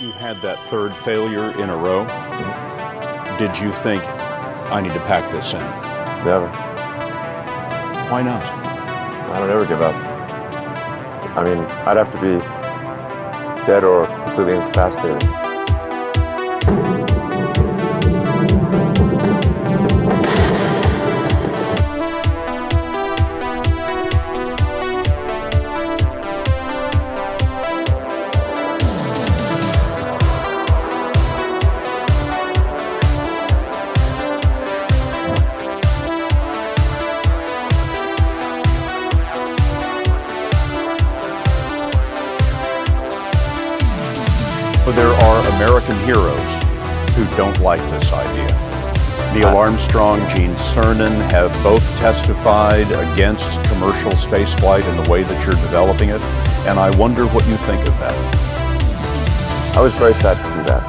You had that third failure in a row. Did you think, I need to pack this in? Never. Why not? I don't ever give up. I mean, I'd have to be dead or completely incapacitated. There are American heroes who don't like this idea. Neil Armstrong, Gene Cernan have both testified against commercial spaceflight in the way that you're developing it, and I wonder what you think of that. I was very sad to see that,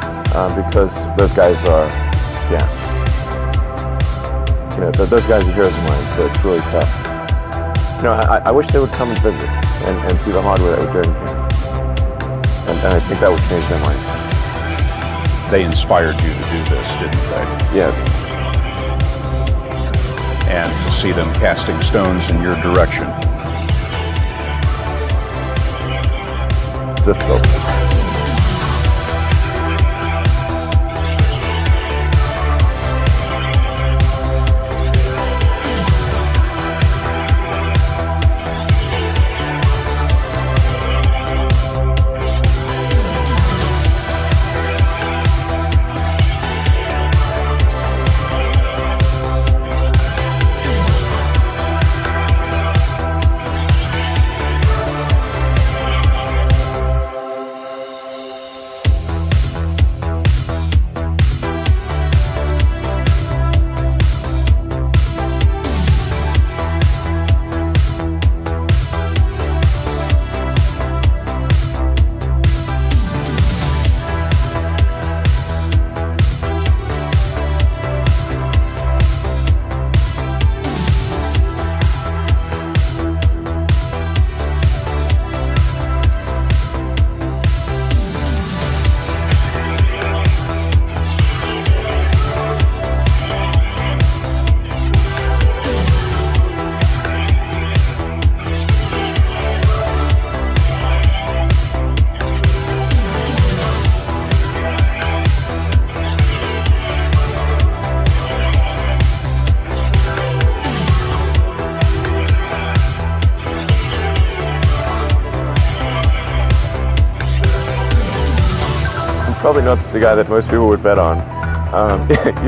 because those guys are, those guys are heroes of mine, so it's really tough. I wish they would come and visit and see the hardware that we're doing here. And I think that would change their mind. They inspired you to do this, didn't they? Yes. And to see them casting stones in your direction. It's difficult. probably not the guy that most people would bet on.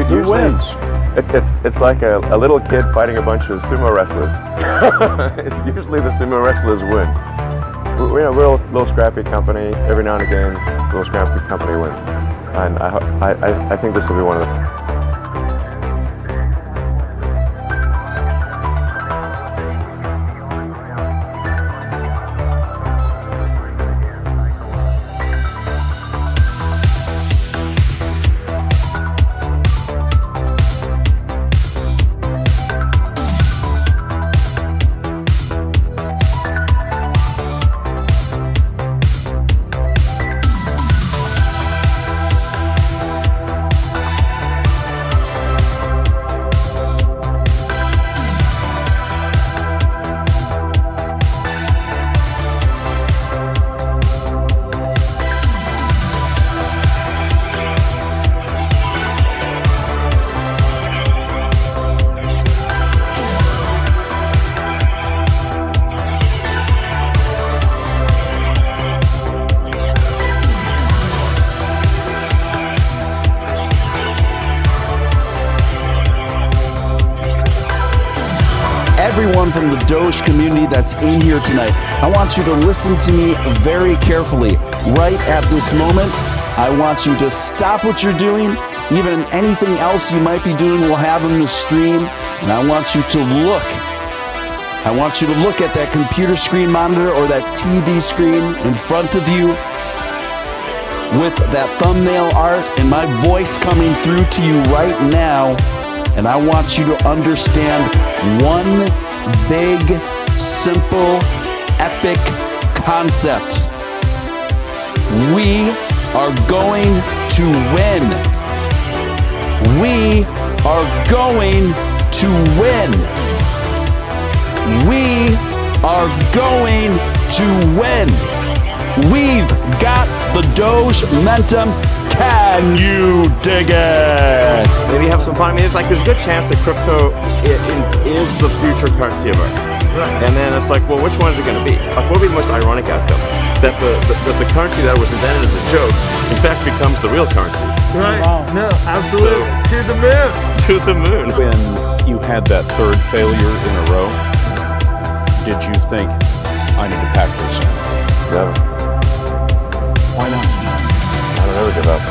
Who wins? It's like a little kid fighting a bunch of sumo wrestlers. Usually the sumo wrestlers win. We're a little scrappy company. Every now and again, a little scrappy company wins. And I think this will be one of them. Everyone from the Doge community that's in here tonight, I want you to listen to me very carefully. Right at this moment, I want you to stop what you're doing. Even anything else you might be doing, we'll have in the stream. And I want you to look. I want you to look at that computer screen monitor or that TV screen in front of you with that thumbnail art and my voice coming through to you right now. And I want you to understand one big, simple, epic concept. We are going to win. We are going to win. We are going to win. We've got the Doge momentum. Can you dig it? Maybe have some fun. I mean, it's like there's a good chance that crypto is the future currency of Earth. Right. And then it's like, well, which one is it going to be? Like, what would be the most ironic outcome? That the currency that was invented as a joke, in fact, becomes the real currency. Right. Wow. No, absolutely. So, to the moon. To the moon. When you had that third failure in a row, did you think, I need to pack this in? Never. Why not? I don't ever give up.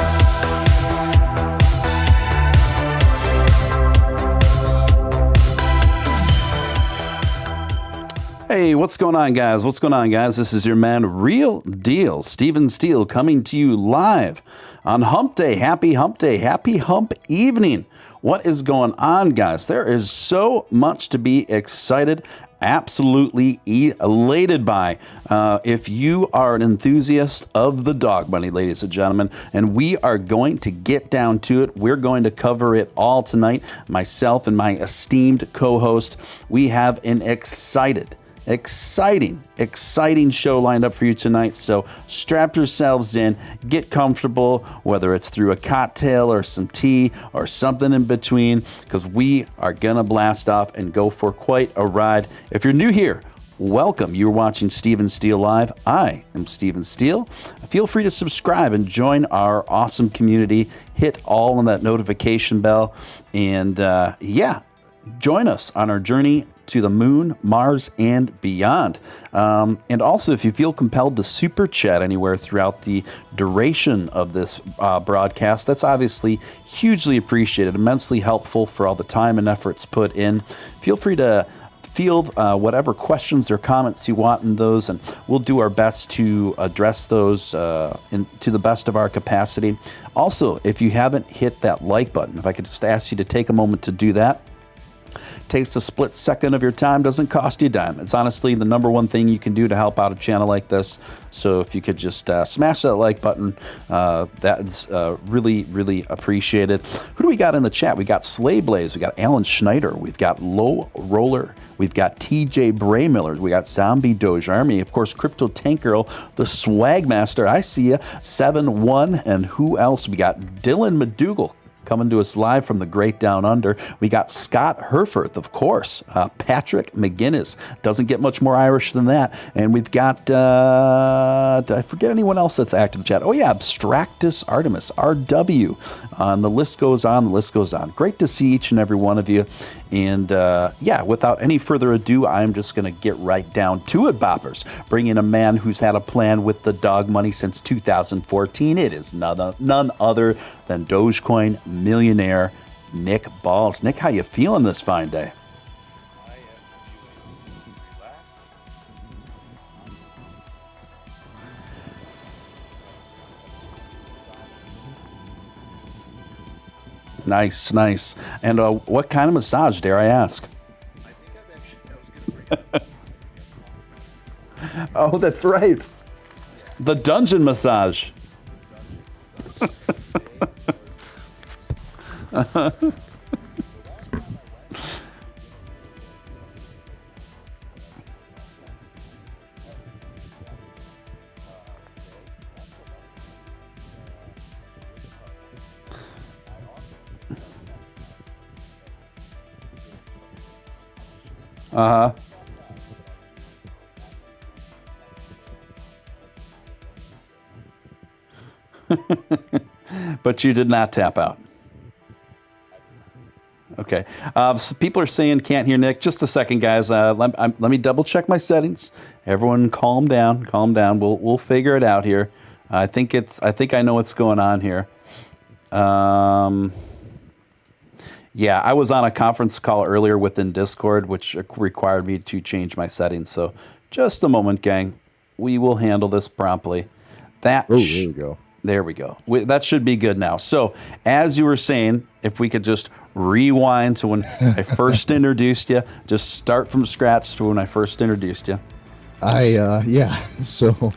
Hey, what's going on, guys? What's going on, guys? This is your man, Real Deal, Stephen Steele, coming to you live on Hump Day. Happy Hump Day. Happy Hump Evening. What is going on, guys? There is so much to be excited, absolutely elated by. If you are an enthusiast of the dog money, ladies and gentlemen, and we are going to get down to it. We're going to cover it all tonight. Myself and my esteemed co-host, we have an exciting show lined up for you tonight. So strap yourselves in, get comfortable, whether it's through a cocktail or some tea or something in between, because we are gonna blast off and go for quite a ride. If you're new here, welcome. You're watching Stephen Steele Live. I am Stephen Steele. Feel free to subscribe and join our awesome community. Hit all on that notification bell, and join us on our journey to the moon, Mars, and beyond. And also, if you feel compelled to super chat anywhere throughout the duration of this broadcast, that's obviously hugely appreciated, immensely helpful for all the time and efforts put in. Feel free to field whatever questions or comments you want in those, and we'll do our best to address those to the best of our capacity. Also, if you haven't hit that like button, if I could just ask you to take a moment to do that. Takes a split second of your time, doesn't cost you a dime. It's honestly the number one thing you can do to help out a channel like this. So if you could just smash that like button, that's really, really appreciated. Who do we got in the chat? We got Slay Blaze, we got Alan Schneider, we've got Low Roller, we've got TJ Braymiller, we got Zombie Doge Army, of course, Crypto Tankerl, the Swag Master, I see ya, 7-1, and who else? We got Dylan McDougal coming to us live from the Great Down Under. We got Scott Herforth, of course. Patrick McGinnis. Doesn't get much more Irish than that. And we've got, did I forget anyone else that's active in the chat? Oh, yeah, Abstractus Artemis, RW. And the list goes on, the list goes on. Great to see each and every one of you. And yeah, without any further ado, I'm just going to get right down to it, Boppers. Bring in a man who's had a plan with the dog money since 2014. It is none other than Dogecoin millionaire Nick Ballz. Nick, how you feeling this fine day? Nice, nice. And what kind of massage, dare I ask? Oh, that's right. The dungeon massage. Uh-huh. But you did not tap out. Okay. So people are saying can't hear Nick. Just a second, guys. Let me double check my settings. Everyone, calm down. Calm down. We'll figure it out here. I think I know what's going on here. Yeah, I was on a conference call earlier within Discord, which required me to change my settings. So just a moment, gang. We will handle this promptly. There we go. There we go. That should be good now. So as you were saying, if we could just rewind to when I first introduced you, just start from scratch to when I first introduced you. So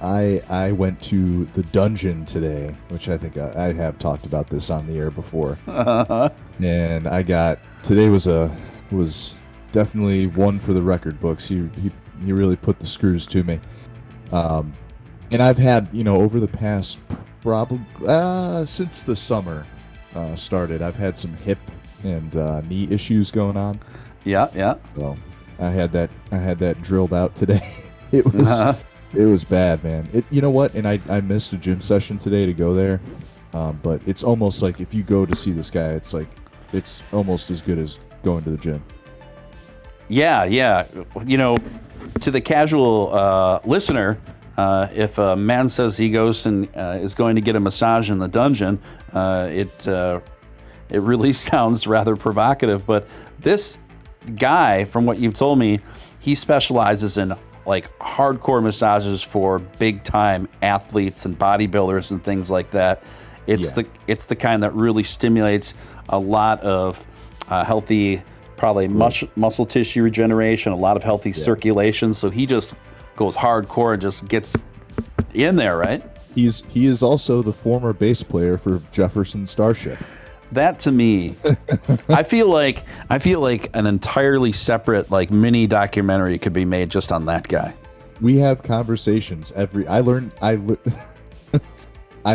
I went to the dungeon today, which I think I have talked about this on the air before. And today was definitely one for the record books. He really put the screws to me. And I've had, over the past since the summer started, I've had some hip and knee issues going on. Yeah. So I had that drilled out today. It was bad, man. You know what? And I missed a gym session today to go there. But it's almost like if you go to see this guy, it's almost as good as going to the gym. Yeah. To the casual listener, if a man says he goes and is going to get a massage in the dungeon, it really sounds rather provocative. But this guy, from what you've told me, he specializes in like hardcore massages for big time athletes and bodybuilders and things like that. It's the kind that really stimulates a lot of healthy, probably muscle tissue regeneration, a lot of healthy circulation. So he just goes hardcore and just gets in there, right? He is also the former bass player for Jefferson Starship. That to me, I feel like an entirely separate like mini documentary could be made just on that guy. We have conversations I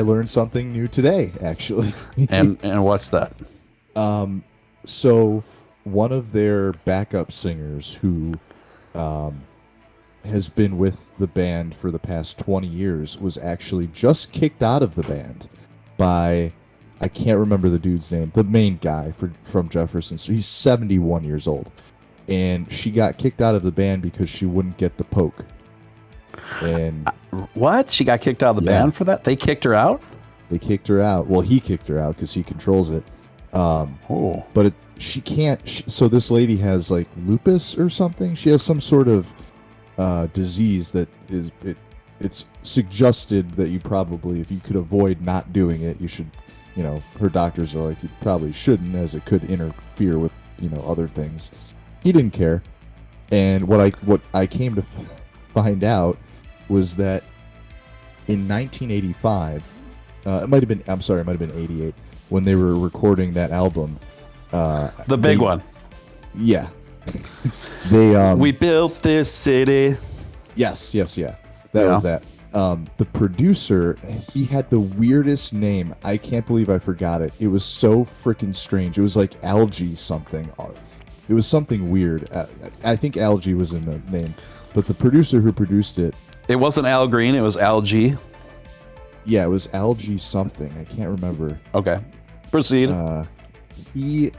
learned something new today, actually. and what's that? So one of their backup singers who has been with the band for the past 20 years was actually just kicked out of the band by, I can't remember the dude's name, the main guy from Jefferson. So he's 71 years old. And she got kicked out of the band because she wouldn't get the poke. And what? She got kicked out of the band for that? They kicked her out? They kicked her out. Well, he kicked her out because he controls it. But she can't. So this lady has like lupus or something. She has some sort of disease that is it's suggested that you probably, if you could avoid not doing it, you should. Her doctors are like, you probably shouldn't, as it could interfere with other things. He didn't care, and what I came to find out was that in 1985, it might have been 88 when they were recording that album. The big one. Yeah. They we built this city. Yes, yeah. That was that. The producer, he had the weirdest name. I can't believe I forgot it. It was so freaking strange. It was like algae something. It was something weird. I think algae was in the name, but the producer who produced it. It wasn't Al Green. It was algae. Yeah, it was algae something. I can't remember. Okay, proceed. He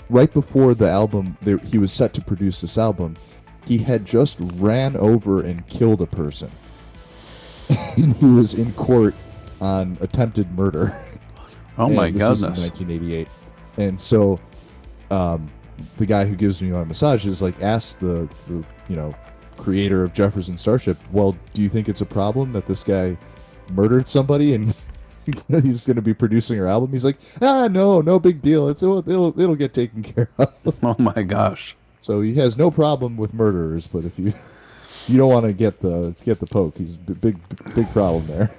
right before the album, he was set to produce this album. He had just ran over and killed a person. And he was in court on attempted murder. Oh my this goodness! Was in 1988, and so the guy who gives me my massages asked the creator of Jefferson Starship, well, do you think it's a problem that this guy murdered somebody and he's going to be producing our album? He's like, no big deal. It'll get taken care of. Oh my gosh! So he has no problem with murderers, but if you don't want to get the poke, he's a big problem there.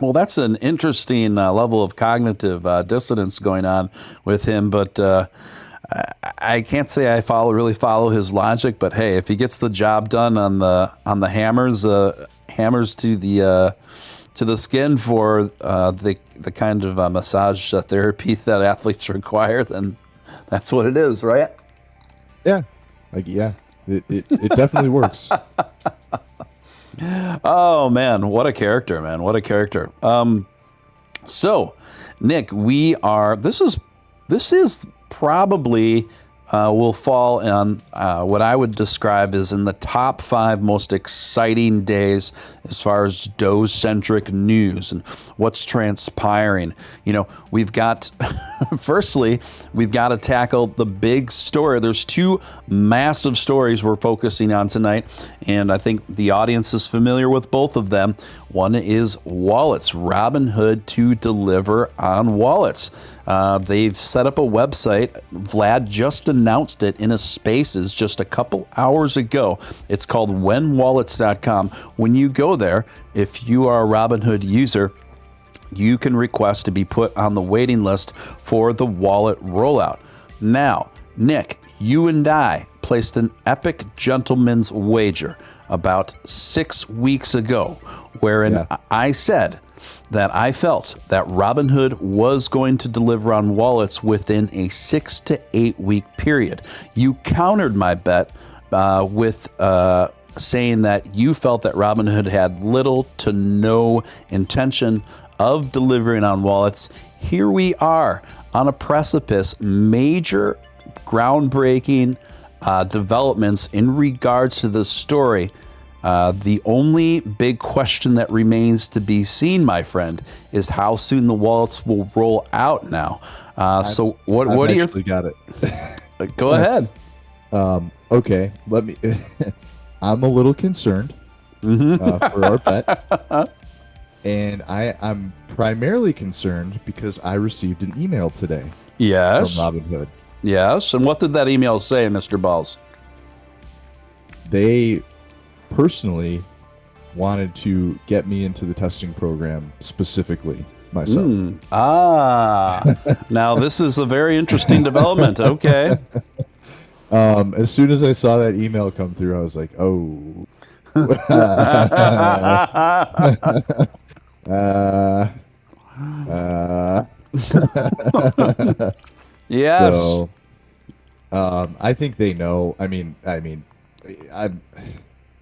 Well, that's an interesting level of cognitive dissonance going on with him, but I can't say I really follow his logic. But hey, if he gets the job done on the hammers to the skin for the kind of massage therapy that athletes require, then that's what it is, right? Yeah, it definitely works. Oh man, what a character, man! What a character. So, Nick, this is probably will fall on what I would describe as in the top 5 most exciting days as far as Doge-centric news and what's transpiring. We've got, firstly, we've got to tackle the big story. There's 2 massive stories we're focusing on tonight, and I think the audience is familiar with both of them. One is wallets, Robinhood to deliver on wallets. They've set up a website. Vlad just announced it in his Spaces just a couple hours ago. It's called whenwallets.com. When you go there, if you are a Robinhood user, you can request to be put on the waiting list for the wallet rollout. Now, Nick, you and I placed an epic gentleman's wager about 6 weeks ago, wherein I said that I felt that Robinhood was going to deliver on wallets within a 6 to 8 week period. You countered my bet with saying that you felt that Robinhood had little to no intention of delivering on wallets. Here we are on a precipice, major groundbreaking developments in regards to this story. The only big question that remains to be seen, my friend, is how soon the wallets will roll out now. So what are your... I've got it. Go ahead. Okay, let me... I'm a little concerned for our bet. And I'm primarily concerned because I received an email today. Yes. From Robinhood. Yes. And what did that email say, Mr. Ballz? They personally wanted to get me into the testing program specifically myself. Now this is a very interesting development. Okay. As soon as I saw that email come through, I was like, oh. Yes. So, I think they know.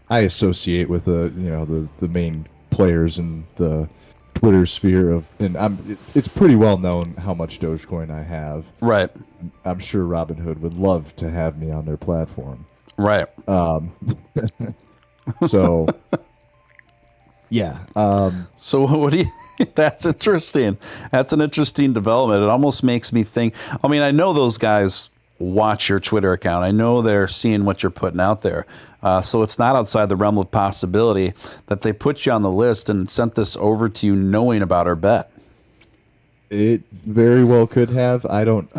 I associate with the main players in the Twitter sphere and it's pretty well known how much Dogecoin I have. Right. I'm sure Robinhood would love to have me on their platform. Right. So yeah. So what do you? That's interesting. That's an interesting development. It almost makes me think. I mean, I know those guys watch your Twitter account. I know they're seeing what you're putting out there. So it's not outside the realm of possibility that they put you on the list and sent this over to you knowing about our bet. It very well could have. I tend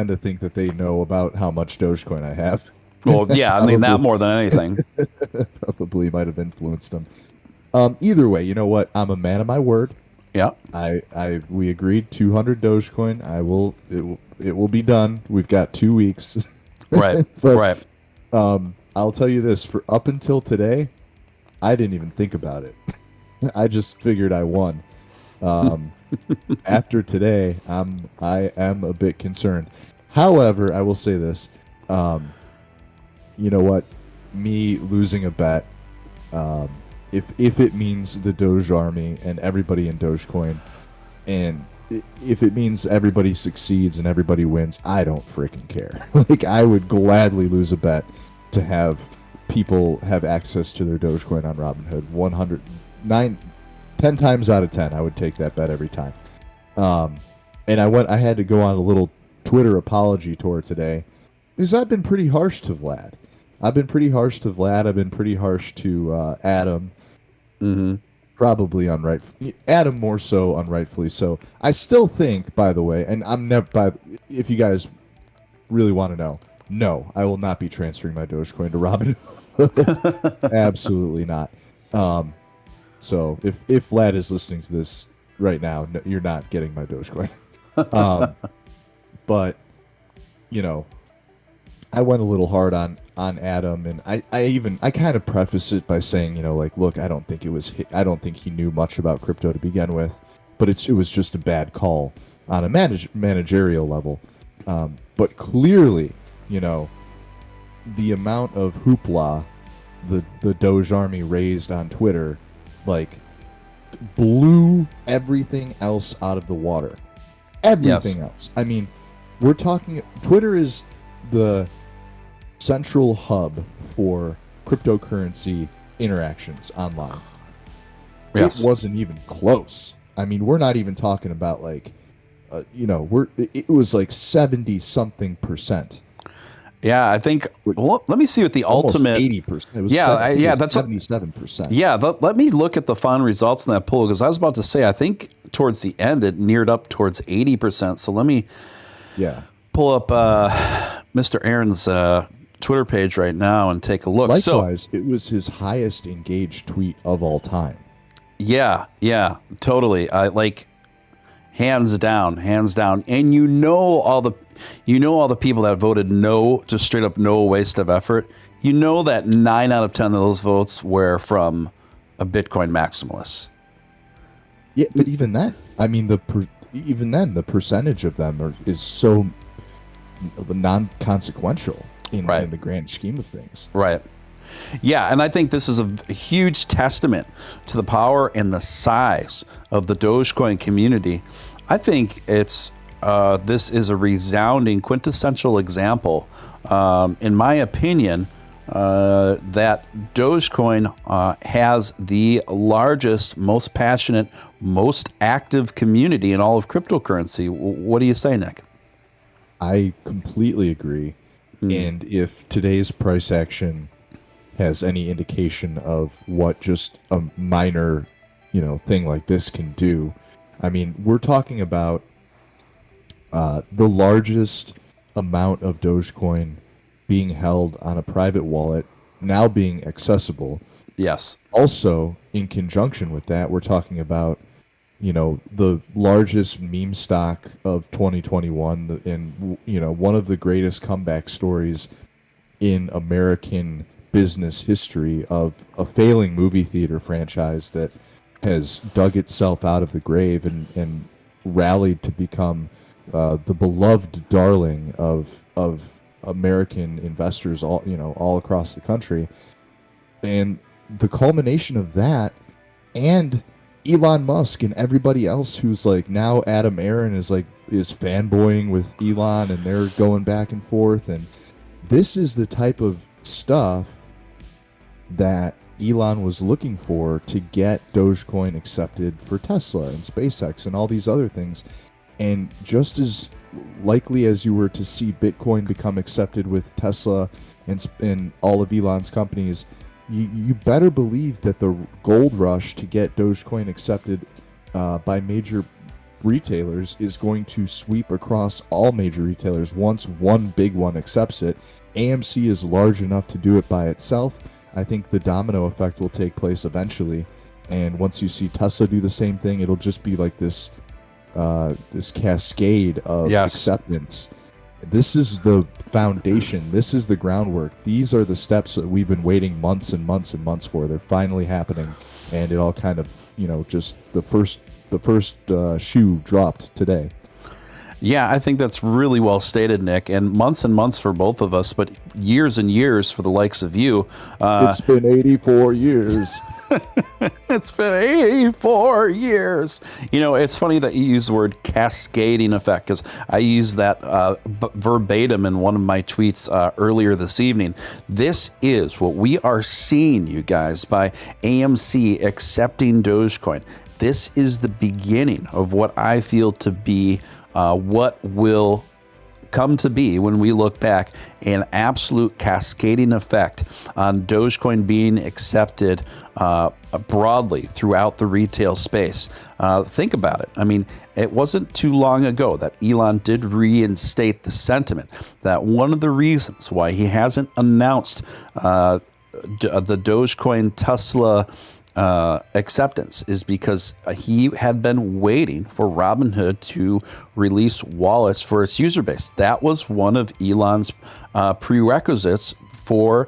to think that they know about how much Dogecoin I have. Well, yeah, I mean that more than anything. Probably might have influenced them. Either way, you know what? I'm a man of my word. Yeah. We agreed 200 Dogecoin. It will be done. We've got 2 weeks. Right. But, right. I'll tell you this, for up until today, I didn't even think about it. I just figured I won. After today, I am a bit concerned. However, I will say this. You know what? Me losing a bet, if it means the Doge army and everybody in Dogecoin, and if it means everybody succeeds and everybody wins, I don't freaking care. Like, I would gladly lose a bet to have people have access to their Dogecoin on Robinhood. 10 times out of 10, I would take that bet every time. And I had to go on a little Twitter apology tour today because I've been pretty harsh to Vlad. I've been pretty harsh to Adam. Mm-hmm. Probably unrightfully. Adam more so unrightfully so. I still think, by the way, and I'm never. If you guys really want to know, no, I will not be transferring my Dogecoin to Robinhood. Absolutely not. So if Vlad is listening to this right now, no, you're not getting my Dogecoin. But you know, I went a little hard on Adam, and I kind of preface it by saying, you know, like, look, I don't think he knew much about crypto to begin with, but it was just a bad call on a managerial level. But clearly, you know, the amount of hoopla the Doge army raised on Twitter, like, blew everything else out of the water. Everything else. I mean, we're talking. Twitter is the central hub for cryptocurrency interactions online. Yes. It wasn't even close. I mean, we're not even talking about like, it was like 70-something%. Yeah, I think. Well, let me see what the ultimate 80%. It was that's 77%. Yeah, let me look at the final results in that poll, because I was about to say I think towards the end it neared up towards 80%. So let me pull up Mr. Aaron's Twitter page right now and take a look. Likewise, it was his highest engaged tweet of all time. Yeah, totally. Like hands down. And you know all the people that voted no, just straight up no, waste of effort. You know that 9 out of 10 of those votes were from a Bitcoin maximalist. Yeah, but even then, I mean, the percentage of them is so non-consequential in the grand scheme of things. Right. Yeah, and I think this is a huge testament to the power and the size of the Dogecoin community. I think this is a resounding, quintessential example, in my opinion, that Dogecoin has the largest, most passionate, most active community in all of cryptocurrency. What do you say, Nick? I completely agree. And if today's price action has any indication of what just a minor, thing like this can do, I mean, we're talking about the largest amount of Dogecoin being held on a private wallet now being accessible. Yes. Also, in conjunction with that, we're talking about, the largest meme stock of 2021 and, one of the greatest comeback stories in American business history of a failing movie theater franchise that has dug itself out of the grave and rallied to become the beloved darling of American investors all across the country. And the culmination of that, and Elon Musk and everybody else who's like, now Adam Aaron is fanboying with Elon, and they're going back and forth, and this is the type of stuff that Elon was looking for to get Dogecoin accepted for Tesla and SpaceX and all these other things. And just as likely as you were to see Bitcoin become accepted with Tesla and all of Elon's companies, you better believe that the gold rush to get Dogecoin accepted by major retailers is going to sweep across all major retailers once one big one accepts it. AMC is large enough to do it by itself. I think the domino effect will take place eventually. And once you see Tesla do the same thing, it'll just be like this cascade of acceptance. This is the foundation. This is the groundwork. These are the steps that we've been waiting months and months and months for. They're finally happening, and it all kind of, just the first shoe dropped today. Yeah, I think that's really well stated, Nick. And months for both of us, but years and years for the likes of you. It's been 84 years. It's been 84 years. It's funny that you use the word cascading effect, because I used that verbatim in one of my tweets earlier this evening. This is what we are seeing, you guys, by AMC accepting Dogecoin. This is the beginning of what I feel to be what will come to be when we look back, an absolute cascading effect on Dogecoin being accepted broadly throughout the retail space. Think about it. I mean, it wasn't too long ago that Elon did reinstate the sentiment that one of the reasons why he hasn't announced the Dogecoin Tesla acceptance is because he had been waiting for Robinhood to release wallets for its user base. That was one of Elon's prerequisites for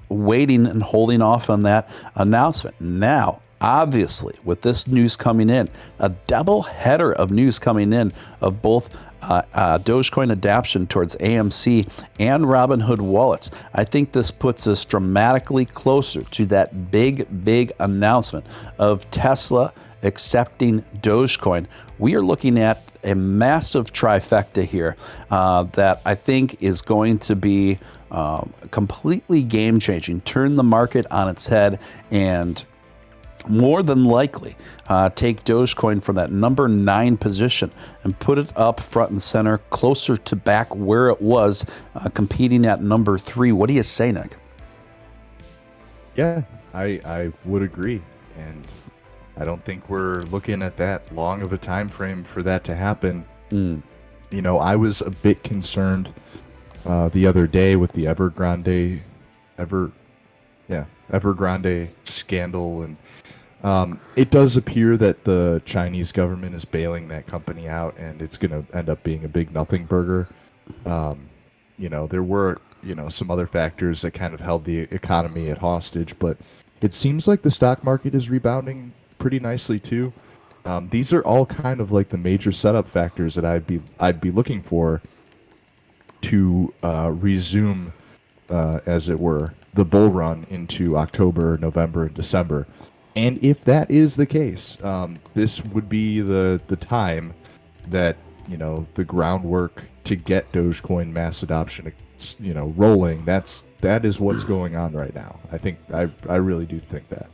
waiting and holding off on that announcement. Now, obviously, with this news coming in, a double header of news coming in of both Dogecoin adoption towards AMC and Robinhood wallets, I think this puts us dramatically closer to that big announcement of Tesla accepting Dogecoin. We are looking at a massive trifecta here that I think is going to be completely game-changing, turn the market on its head, and more than likely take Dogecoin from that number 9 position and put it up front and center, closer to back where it was, competing at number 3. What do you say, Nick? Yeah, I would agree. And I don't think we're looking at that long of a time frame for that to happen. I was a bit concerned the other day with the Evergrande scandal, and it does appear that the Chinese government is bailing that company out, and it's going to end up being a big nothing burger. There were, some other factors that kind of held the economy at hostage, but it seems like the stock market is rebounding pretty nicely too. These are all kind of like the major setup factors that I'd be looking for to resume, as it were, the bull run into October, November, and December. And if that is the case, this would be the time that, the groundwork to get Dogecoin mass adoption, rolling. That is what's going on right now. I really do think that.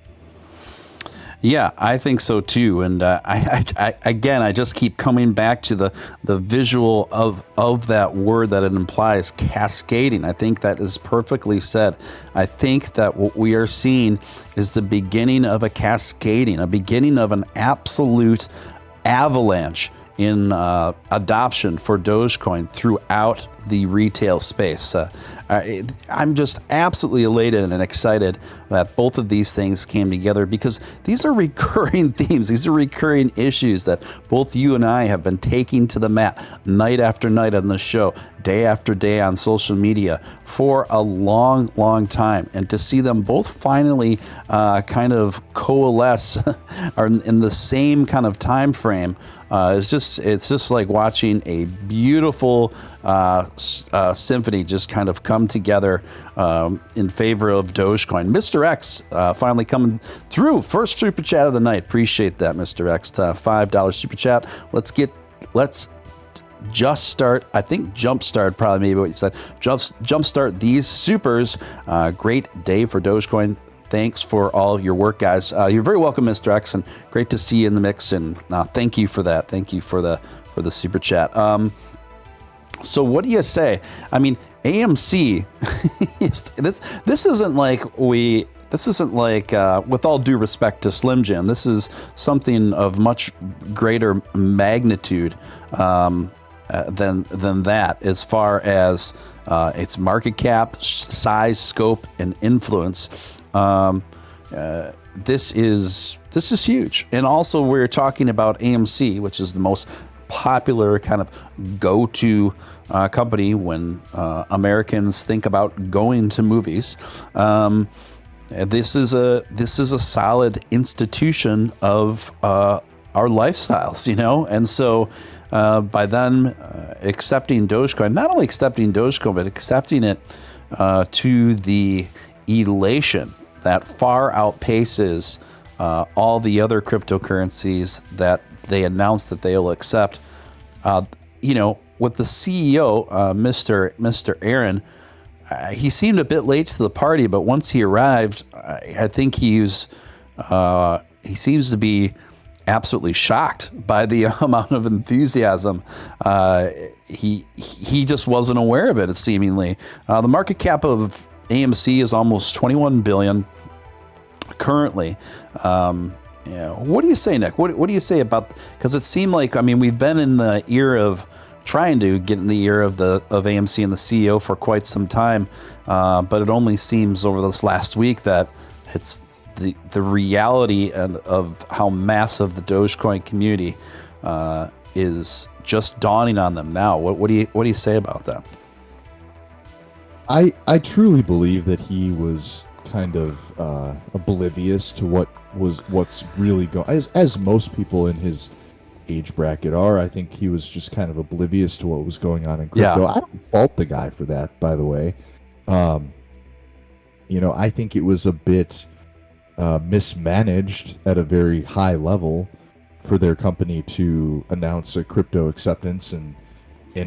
Yeah, I think so too. And I just keep coming back to the visual of that word that it implies, cascading. I think that is perfectly said. I think that what we are seeing is the beginning of a cascading, a beginning of an absolute avalanche in adoption for Dogecoin throughout the retail space. I'm just absolutely elated and excited that both of these things came together, because these are recurring themes. These are recurring issues that both you and I have been taking to the mat night after night on the show, day after day on social media for a long time. And to see them both finally kind of coalesce are in the same kind of time frame, it's just like watching a beautiful symphony just kind of come together in favor of Dogecoin. Mr. X finally coming through. First Super Chat of the night. Appreciate that, Mr. X. $5 Super Chat. Let's just start. I think jumpstart probably maybe what you said. Jumpstart these supers. Great day for Dogecoin. Thanks for all your work, guys. You're very welcome, Mr. X, and great to see you in the mix. And thank you for that. Thank you for the super chat. So what do you say? I mean, AMC. This isn't like with all due respect to Slim Jim, this is something of much greater magnitude than that, as far as its market cap, size, scope, and influence. this is huge. And also we're talking about AMC, which is the most popular kind of go-to company when Americans think about going to movies. This is a solid institution of our lifestyles, and so by them accepting Dogecoin, not only accepting Dogecoin, but accepting it to the elation that far outpaces all the other cryptocurrencies that they announced that they'll accept. With the CEO, Mr. Aaron, he seemed a bit late to the party, but once he arrived, I think he seems to be absolutely shocked by the amount of enthusiasm. He just wasn't aware of it, seemingly. The market cap of AMC is almost 21 billion currently. What do you say, Nick? What do you say about? Because it seemed like, we've been in the ear of trying to get in the ear of AMC and the CEO for quite some time, but it only seems over this last week that it's the reality of how massive the Dogecoin community is just dawning on them now. What do you say about that? I truly believe that he was kind of oblivious to what's really going, as most people in his age bracket are. I think he was just kind of oblivious to what was going on in crypto. Yeah. I don't fault the guy for that, by the way. I think it was a bit mismanaged at a very high level for their company to announce a crypto acceptance and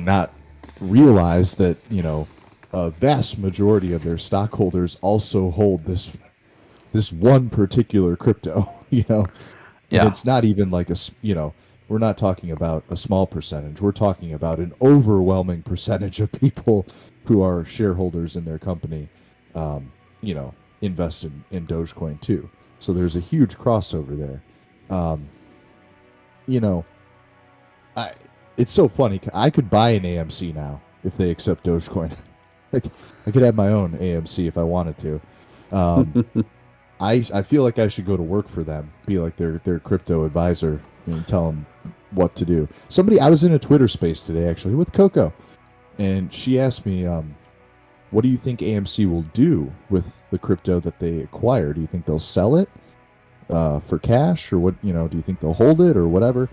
not realize that a vast majority of their stockholders also hold this one particular crypto. Yeah. And it's not even like we're not talking about a small percentage. We're talking about an overwhelming percentage of people who are shareholders in their company, invested in Dogecoin too. So there's a huge crossover there. It's so funny. I could buy an AMC now if they accept Dogecoin. I could have my own AMC if I wanted to. I feel like I should go to work for them, be like their crypto advisor, and tell them what to do. I was in a Twitter space today actually with Coco, and she asked me, what do you think AMC will do with the crypto that they acquire? Do you think they'll sell it for cash, or what? Do you think they'll hold it or whatever?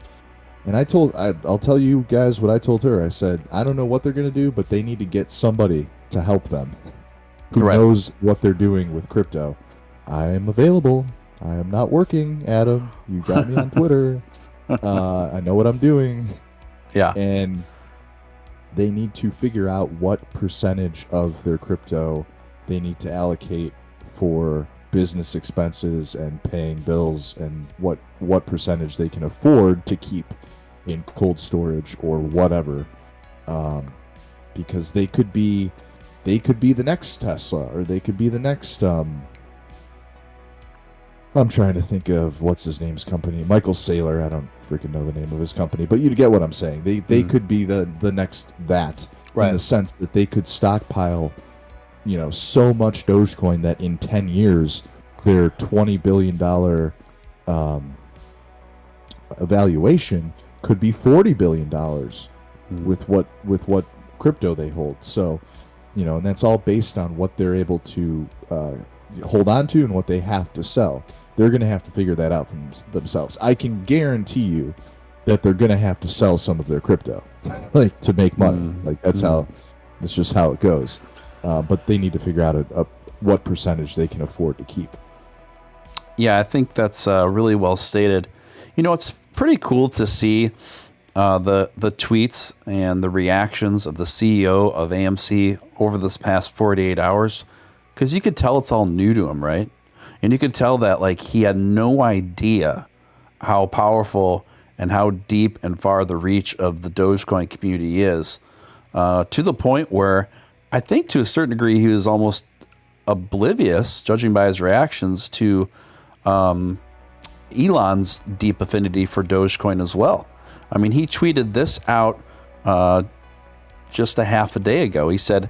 And I'll tell you guys what I told her. I said, I don't know what they're going to do, but they need to get somebody to help them who knows what they're doing with crypto. I am available. I am not working, Adam. You got me on Twitter. I know what I'm doing. Yeah. And they need to figure out what percentage of their crypto they need to allocate for business expenses and paying bills, and what percentage they can afford to keep in cold storage or whatever, because they could be the next Tesla, or they could be the next I'm trying to think of what's his name's company, Michael Saylor. I don't freaking know the name of his company, but you get what I'm saying. They could be the next that, right, in the sense that they could stockpile so much Dogecoin that in 10 years their $20 billion evaluation could be $40 billion with what crypto they hold. So, and that's all based on what they're able to hold on to and what they have to sell. They're going to have to figure that out from themselves. I can guarantee you that they're going to have to sell some of their crypto, to make money. That's just how it goes. But they need to figure out what percentage they can afford to keep. Yeah, I think that's really well stated. It's pretty cool to see the tweets and the reactions of the CEO of AMC over this past 48 hours, because you could tell it's all new to him, right? And you could tell that he had no idea how powerful and how deep and far the reach of the Dogecoin community is, to the point where I think to a certain degree he was almost oblivious, judging by his reactions, to Elon's deep affinity for Dogecoin as well. He tweeted this out just a half a day ago. He said,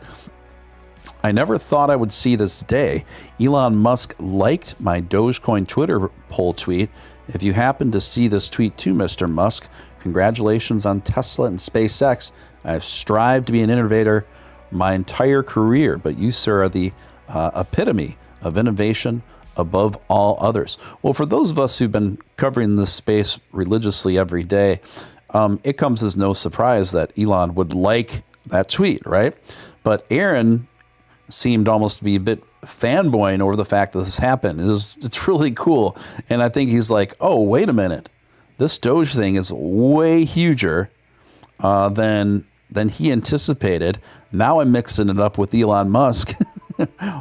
I never thought I would see this day. Elon Musk liked my Dogecoin Twitter poll tweet. If you happen to see this tweet too, Mr. Musk, congratulations on Tesla and SpaceX. I've strived to be an innovator my entire career, but you, sir, are the epitome of innovation above all others. Well, for those of us who've been covering this space religiously every day, it comes as no surprise that Elon would like that tweet, right? But Aaron seemed almost to be a bit fanboying over the fact that this happened. It's really cool. And I think he's like, oh, wait a minute. This Doge thing is way huger than he anticipated. Now I'm mixing it up with Elon Musk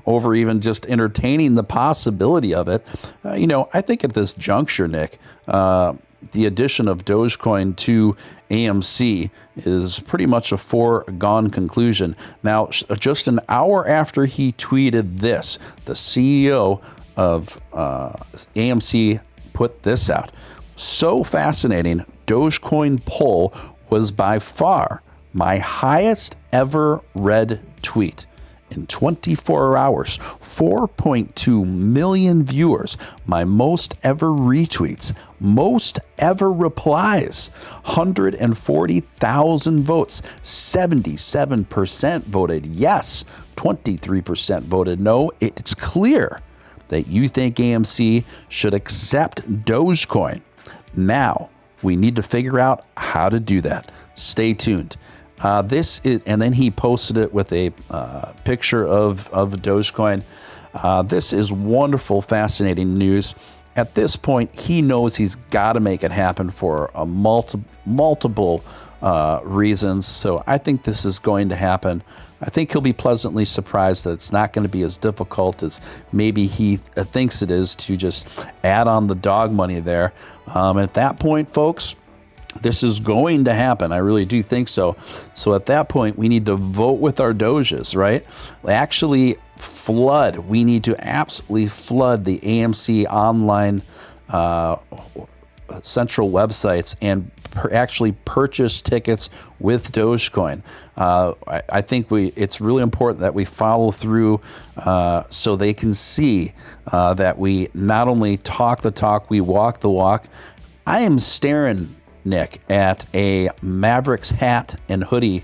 over even just entertaining the possibility of it. I think at this juncture, Nick, the addition of Dogecoin to AMC is pretty much a foregone conclusion. Now, just an hour after he tweeted this, the CEO of AMC put this out. So fascinating. Dogecoin poll was by far my highest ever read tweet. In 24 hours, 4.2 million viewers, my most ever retweets, most ever replies, 140,000 votes, 77% voted yes, 23% voted no. It's clear that you think AMC should accept Dogecoin. Now, we need to figure out how to do that. Stay tuned. This is, and then he posted it with a picture of Dogecoin. This is wonderful, fascinating news. At this point, he knows he's got to make it happen for multiple reasons. So I think this is going to happen. I think he'll be pleasantly surprised that it's not going to be as difficult as maybe he thinks it is to just add on the dog money there. At that point, folks, this is going to happen. I really do think so. So at that point, we need to vote with our Doges, right? Actually flood. We need to absolutely flood the AMC online central websites and actually purchase tickets with Dogecoin. I think it's really important that we follow through so they can see that we not only talk the talk, we walk the walk. I am staring, Nick, at a Mavericks hat and hoodie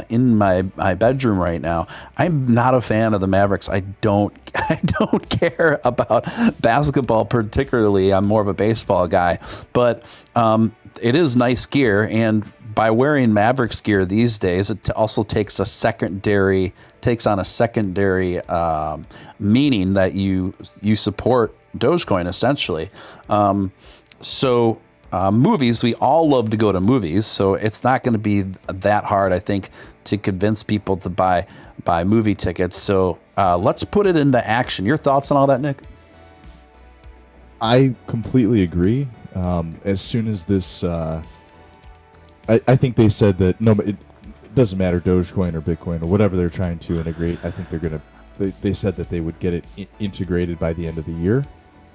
in my bedroom right now. I'm not a fan of the Mavericks. I don't care about basketball particularly. I'm more of a baseball guy, but it is nice gear, and by wearing Mavericks gear these days, it also takes on a secondary meaning that you support Dogecoin essentially. Movies, we all love to go to movies, so it's not going to be that hard, I think, to convince people to buy movie tickets. So let's put it into action. Your thoughts on all that, Nick? I completely agree. As soon as this, I think they said that it doesn't matter, Dogecoin or Bitcoin or whatever they're trying to integrate. I think they're gonna. They said that they would get it integrated by the end of the year,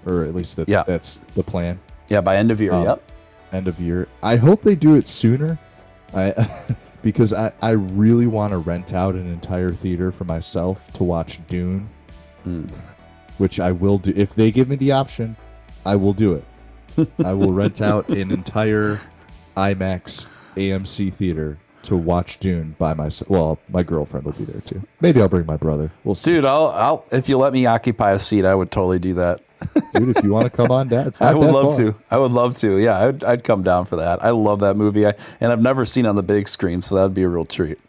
or at least that's the plan. Yeah, by end of year. Yep. End of year. I hope they do it sooner. Because I really want to rent out an entire theater for myself to watch Dune, which I will do if they give me the option. I will do it. I will rent out an entire IMAX AMC theater to watch Dune by myself. Well, my girlfriend will be there too. Maybe I'll bring my brother. We'll see. Dude, I'll if you let me occupy a seat, I would totally do that. Dude, if you want to come on, Dad, I would love to. I would love to. Yeah, I'd come down for that. I love that movie, and I've never seen it on the big screen, so that would be a real treat.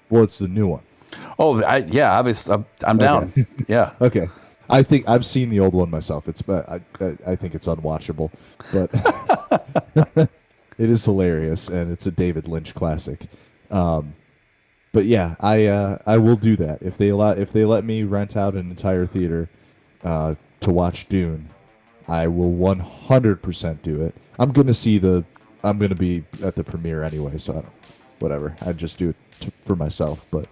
Well, it's the new one. Oh, yeah, obviously, I'm down. Okay. Yeah. Okay. I think I've seen the old one myself. I think it's unwatchable, but it is hilarious, and it's a David Lynch classic. But yeah, I will do that if they let me rent out an entire theater to watch Dune. I will 100% do it. I'm gonna be at the premiere anyway, so whatever. I'd just do it for myself, but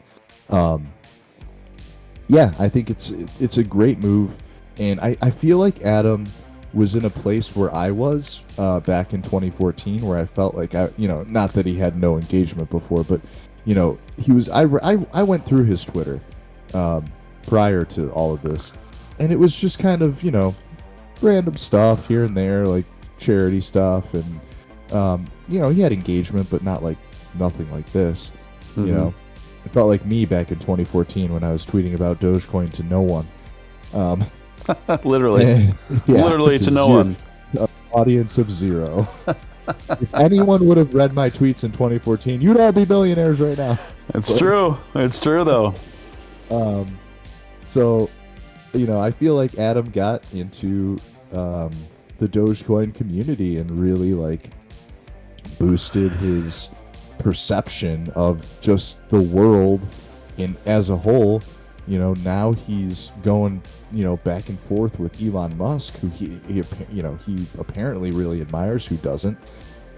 yeah, I think it's a great move, and I feel like Adam was in a place where I was back in 2014, where I felt like not that he had no engagement before, but he was. I went through his Twitter prior to all of this, and it was just kind of random stuff here and there, like charity stuff, and he had engagement, but not like nothing like this. It felt like me back in 2014 when I was tweeting about Dogecoin to no one. Literally, literally to no one. Audience of 0. If anyone would have read my tweets in 2014, you'd all be millionaires right now. It's true. It's true, though. So, I feel like Adam got into the Dogecoin community and really like boosted his perception of just the world as a whole. Now he's going, back and forth with Elon Musk, who he apparently really admires. Who doesn't?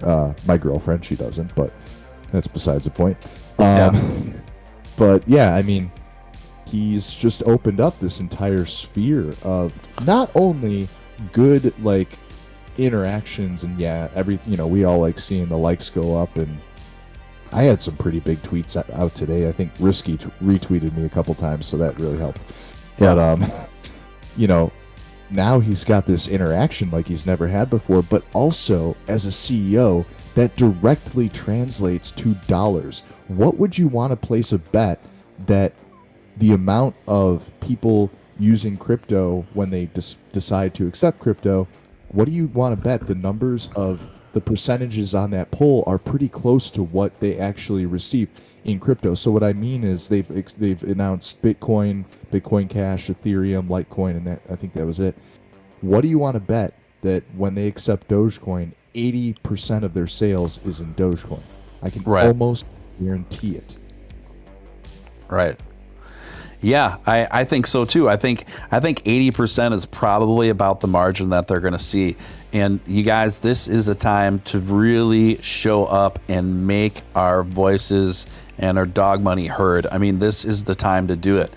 My girlfriend, she doesn't, but that's besides the point. But yeah, I mean, he's just opened up this entire sphere of not only good like interactions and we all like seeing the likes go up, and I had some pretty big tweets out today. I think Risky retweeted me a couple times, so that really helped. But now he's got this interaction like he's never had before, but also as a CEO that directly translates to dollars. What would you want to place a bet that the amount of people using crypto when they decide to accept crypto, what do you want to bet the numbers of the percentages on that poll are pretty close to what they actually receive in crypto? So what I mean is they've announced Bitcoin, Bitcoin Cash, Ethereum, Litecoin, and that, I think that was it. What do you want to bet that when they accept Dogecoin, 80% of their sales is in Dogecoin? I can almost guarantee it. Right. Yeah, I think so too. I think 80% is probably about the margin that they're going to see. And you guys, this is a time to really show up and make our voices and our dog money heard. I mean, this is the time to do it,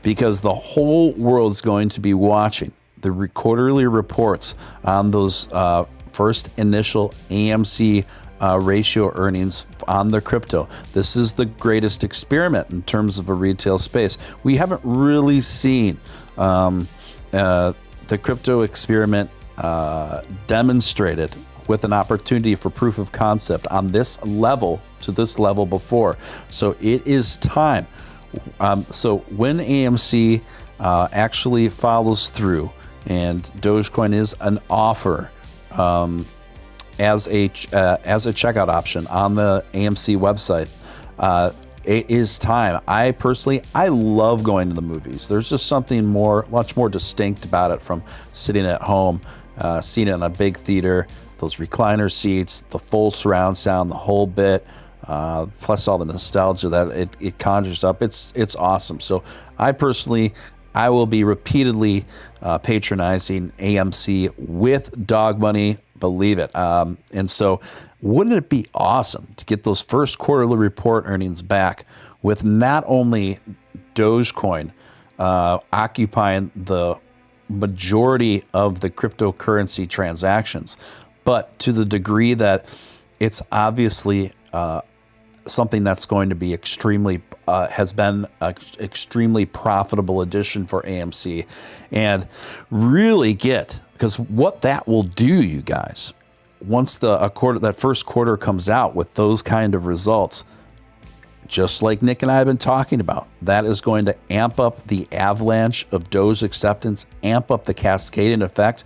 because the whole world's going to be watching the quarterly reports on those first initial AMC ratio earnings on the crypto. This is the greatest experiment in terms of a retail space. We haven't really seen the crypto experiment demonstrated with an opportunity for proof of concept on this level to this level before. So it is time. So when AMC actually follows through and Dogecoin is an offer as a checkout option on the AMC website, it is time. I love going to the movies. There's just something much more distinct about it from sitting at home, seeing it in a big theater, those recliner seats, the full surround sound, the whole bit, plus all the nostalgia that it conjures up. It's awesome. So I will be repeatedly patronizing AMC with dog money. Believe it. And so wouldn't it be awesome to get those first quarterly report earnings back with not only Dogecoin occupying the majority of the cryptocurrency transactions, but to the degree that it's obviously something that's going to be has been an extremely profitable addition for AMC, and really because what that will do, you guys, once that first quarter comes out with those kind of results, just like Nick and I have been talking about, that is going to amp up the avalanche of Doge acceptance, amp up the cascading effect.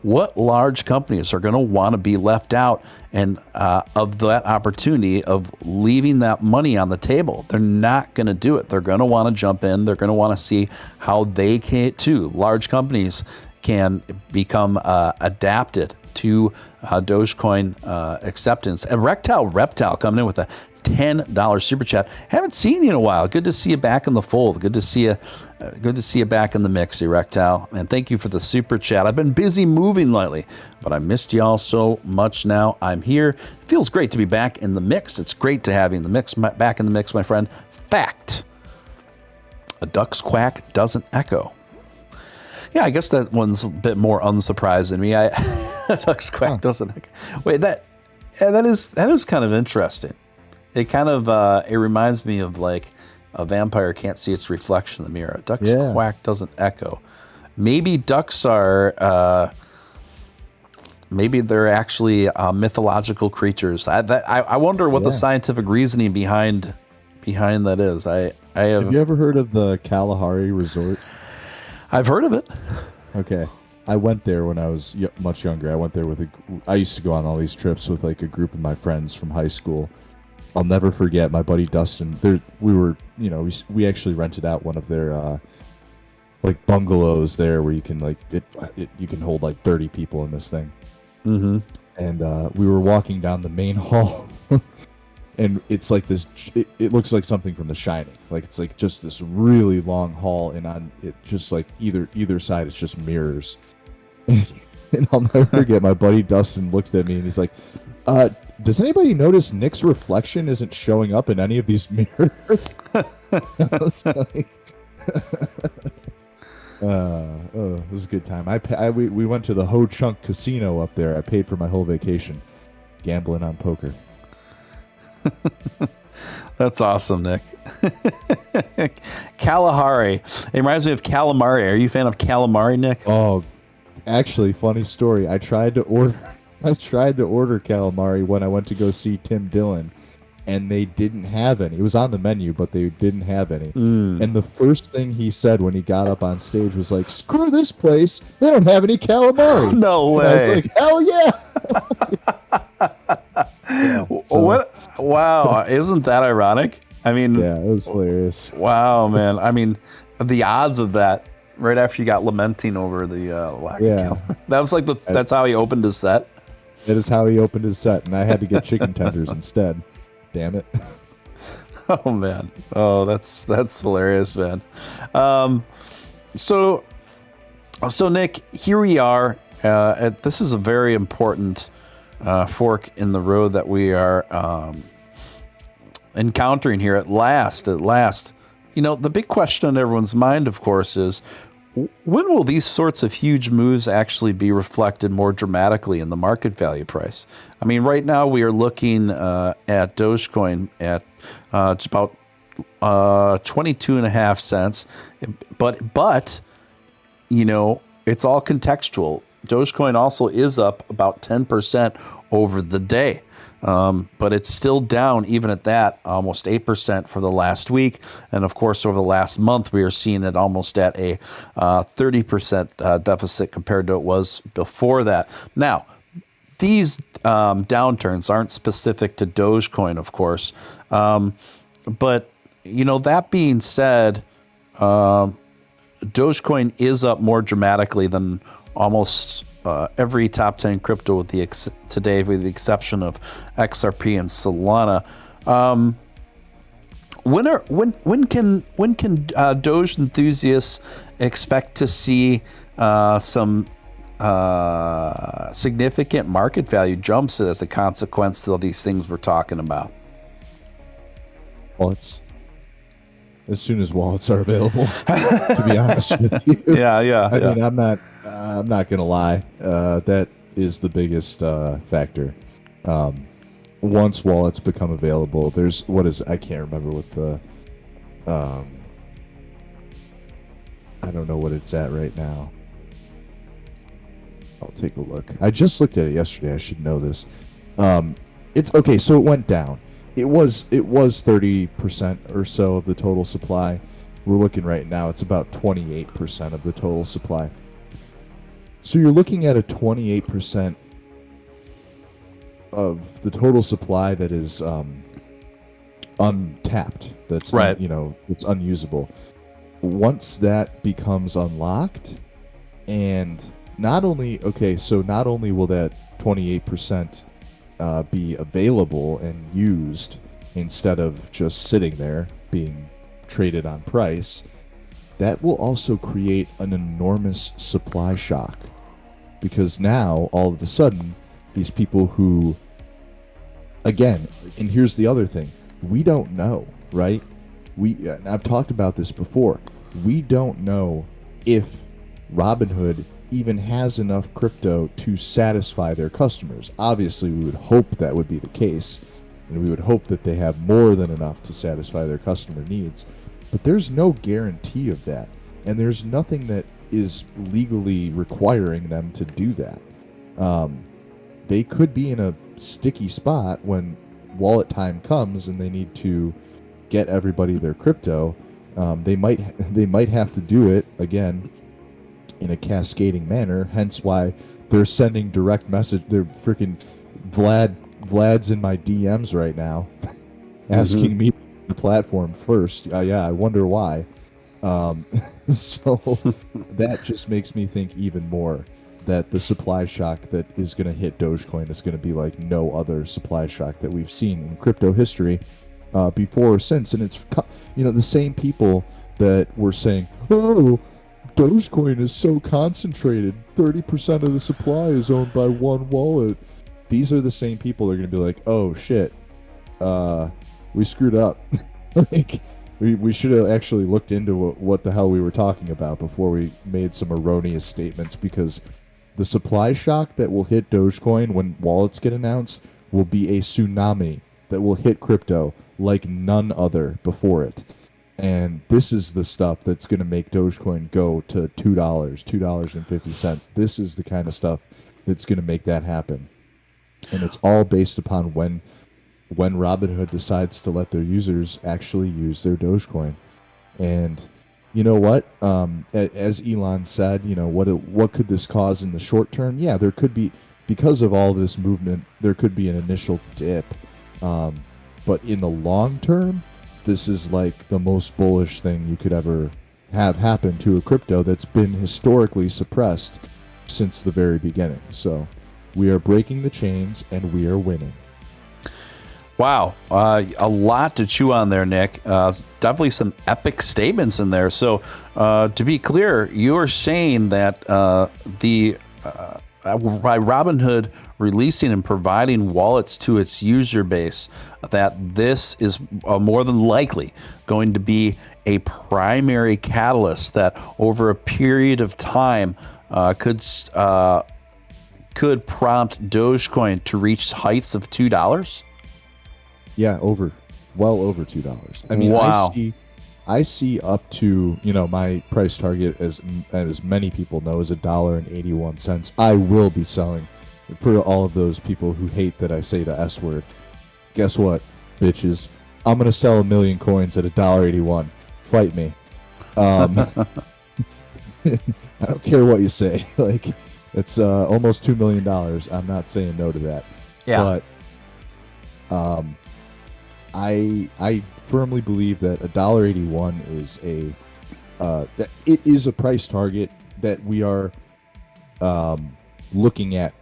What large companies are going to want to be left out and of that opportunity of leaving that money on the table? They're not going to do it. They're going to want to jump in. They're going to want to see how they can too. Large companies can become adapted to Dogecoin acceptance. And Reptile coming in with a $10 super chat. Haven't seen you in a while. Good to see you back in the fold. Good to see you back in the mix, Erectile. And thank you for the super chat. I've been busy moving lately, but I missed y'all so much. Now I'm here. It feels great to be back in the mix. It's great to have you in the mix, back in the mix, my friend. Fact: a duck's quack doesn't echo. Yeah, I guess that one's a bit more unsurprising me. A duck's quack doesn't echo. Wait, that is kind of interesting. It kind of it reminds me of like, a vampire can't see its reflection in the mirror. A duck's quack doesn't echo. Maybe ducks are, maybe they're actually mythological creatures. I wonder what the scientific reasoning behind that is. Have you ever heard of the Kalahari Resort? I've heard of it. Okay. I went there when I was much younger. I went there I used to go on all these trips with like a group of my friends from high school. I'll never forget my buddy Dustin. We were, we actually rented out one of their like bungalows there where you can like you can hold like 30 people in this thing. Mm-hmm. And we were walking down the main hall, and it's like this. It looks like something from The Shining. Like it's like just this really long hall, and on it just like either side it's just mirrors. And I'll never forget, my buddy Dustin looks at me and he's like, does anybody notice Nick's reflection isn't showing up in any of these mirrors? I was like, it was a good time. We went to the Ho Chunk Casino up there. I paid for my whole vacation gambling on poker. That's awesome, Nick. Kalahari. It reminds me of calamari. Are you a fan of calamari, Nick? Oh, actually, funny story. I tried to order calamari when I went to go see Tim Dillon, and they didn't have any. It was on the menu, but they didn't have any. And the first thing he said when he got up on stage was like, "Screw this place! They don't have any calamari." No way! And I was like, "Hell yeah!" What? Wow! Isn't that ironic? I mean, yeah, it was hilarious. Wow, man! I mean, the odds of that. Right after you got lamenting over the lack of calamari. That was like that's how he opened his set. That is how he opened his set, and I had to get chicken tenders instead. Damn it. Oh man. Oh, that's hilarious, man. So Nick, here we are. This is a very important fork in the road that we are encountering here at last. The big question on everyone's mind, of course, is when will these sorts of huge moves actually be reflected more dramatically in the market value price? I mean, right now we are looking at Dogecoin at about 22.5 cents, but it's all contextual. Dogecoin also is up about 10% over the day. But it's still down, even at that, almost 8% for the last week. And of course, over the last month, we are seeing it almost at a 30% deficit compared to what it was before that. Now, these downturns aren't specific to Dogecoin, of course. But, that being said, Dogecoin is up more dramatically than almost every top 10 crypto today, with the exception of XRP and Solana. When can Doge enthusiasts expect to see some significant market value jumps as a consequence of these things we're talking about? Wallets. As soon as wallets are available, to be honest with you. Yeah. I mean, I'm not gonna lie. That is the biggest factor. Once wallets become available, I can't remember what the I don't know what it's at right now. I'll take a look. I just looked at it yesterday. I should know this. It's okay. So it went down. It was 30% or so of the total supply. We're looking right now. It's about 28% of the total supply. So you're looking at a 28% of the total supply that is untapped. That's right. It's unusable. Once that becomes unlocked, and not only will that 28% be available and used instead of just sitting there being traded on price, that will also create an enormous supply shock, because now all of a sudden these people who, again, and here's the other thing, we don't know, right? I've talked about this before. We don't know if Robinhood even has enough crypto to satisfy their customers. Obviously, we would hope that would be the case, and we would hope that they have more than enough to satisfy their customer needs. But there's no guarantee of that. And there's nothing that is legally requiring them to do that. They could be in a sticky spot when wallet time comes and they need to get everybody their crypto. They might have to do it again in a cascading manner. Hence why they're sending direct message. They're freaking Vlad's in my DMs right now, asking me the platform first. Yeah, I wonder why. So that just makes me think even more that the supply shock that is going to hit Dogecoin is going to be like no other supply shock that we've seen in crypto history before or since. And it's, the same people that were saying, oh, Dogecoin is so concentrated, 30% of the supply is owned by one wallet. These are the same people that are going to be like, oh shit, we screwed up. Like, we should have actually looked into what the hell we were talking about before we made some erroneous statements, because the supply shock that will hit Dogecoin when wallets get announced will be a tsunami that will hit crypto like none other before it. And this is the stuff that's going to make Dogecoin go to $2, $2.50. This is the kind of stuff that's going to make that happen. And it's all based upon when Robinhood decides to let their users actually use their Dogecoin. And you know what? As Elon said, what could this cause in the short term? Yeah, there could be, because of all this movement, there could be an initial dip. But in the long term, this is like the most bullish thing you could ever have happen to a crypto that's been historically suppressed since the very beginning. So we are breaking the chains and we are winning. Wow, a lot to chew on there, Nick. Definitely some epic statements in there. So, to be clear, you are saying that by Robinhood releasing and providing wallets to its user base, that this is more than likely going to be a primary catalyst that, over a period of time, could prompt Dogecoin to reach heights of $2. Yeah, well over $2. I mean, wow. I see up to, my price target, as many people know, is $1.81. I will be selling for all of those people who hate that I say the S word. Guess what, bitches? I'm gonna sell 1 million coins at $1.81. Fight me. I don't care what you say. Like, it's almost $2 million. I'm not saying no to that. Yeah. But I firmly believe that $1.81 is that it is a price target that we are looking at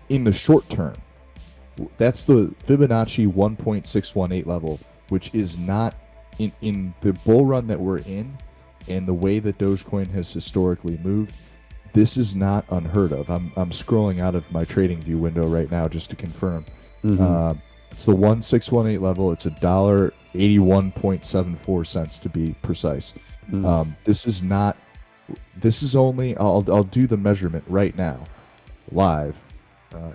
in the short term. That's the Fibonacci 1.618 level, which is not in the bull run that we're in, and the way that Dogecoin has historically moved. This is not unheard of. I'm scrolling out of my trading view window right now just to confirm. Mm-hmm. It's the 1618 level. It's $1.81.74 to be precise. Mm. This is only, I'll do the measurement right now, live,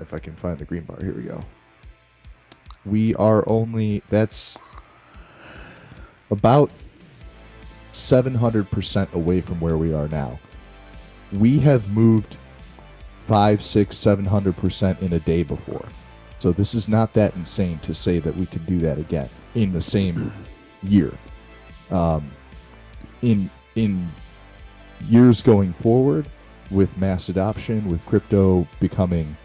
if I can find the green bar. Here we go. We are that's about 700% away from where we are now. We have moved 500, 600, 700% in a day before. So this is not that insane to say that we could do that again in the same year. In years going forward, with mass adoption, with crypto becoming,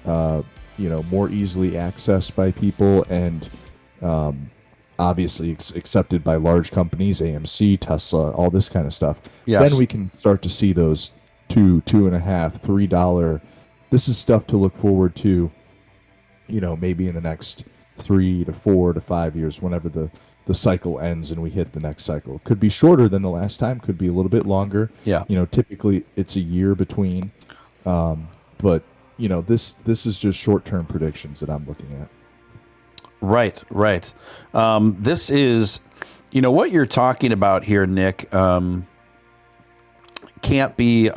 more easily accessed by people, and obviously accepted by large companies, AMC, Tesla, all this kind of stuff. Yes. Then we can start to see those $2, $2.50, $3. This is stuff to look forward to. Maybe in the next 3 to 4 to 5 years, whenever the cycle ends and we hit the next cycle. Could be shorter than the last time, could be a little bit longer. Yeah. Typically it's a year between. But this is just short-term predictions that I'm looking at. Right. This is, what you're talking about here, Nick, can't be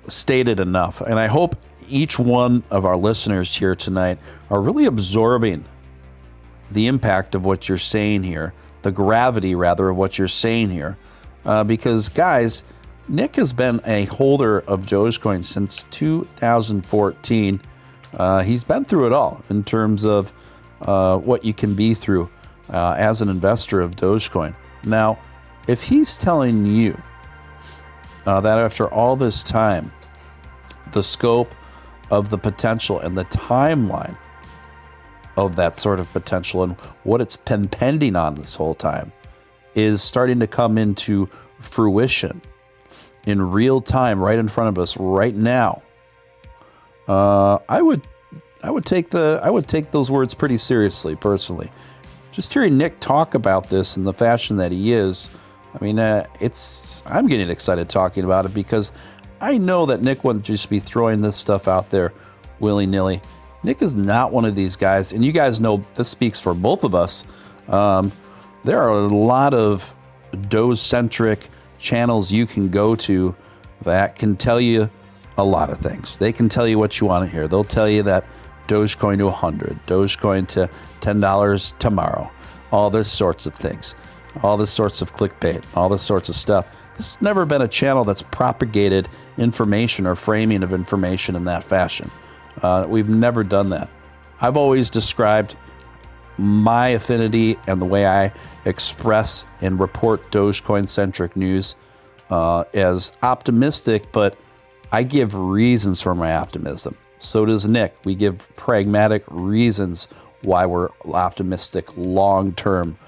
stated enough. And I hope each one of our listeners here tonight are really absorbing the impact of what you're saying here, the gravity, rather, of what you're saying here. Because, guys, Nick has been a holder of Dogecoin since 2014. He's been through it all in terms of what you can be through as an investor of Dogecoin. Now, if he's telling you that after all this time, the scope of the potential and the timeline of that sort of potential and what it's been pending on this whole time is starting to come into fruition in real time right in front of us right now, I would take those words pretty seriously, personally. Just hearing Nick talk about this in the fashion that he is, I mean, I'm getting excited talking about it because I know that Nick wouldn't just be throwing this stuff out there willy-nilly. Nick is not one of these guys, and you guys know this speaks for both of us. There are a lot of Doge-centric channels you can go to that can tell you a lot of things. They can tell you what you want to hear. They'll tell you that Dogecoin to 100, Dogecoin to $10 tomorrow, all this sorts of things, all this sorts of clickbait, all this sorts of stuff. This has never been a channel that's propagated information or framing of information in that fashion. We've never done that. I've always described my affinity and the way I express and report Dogecoin-centric news as optimistic, but I give reasons for my optimism. So does Nick. We give pragmatic reasons why we're optimistic long-term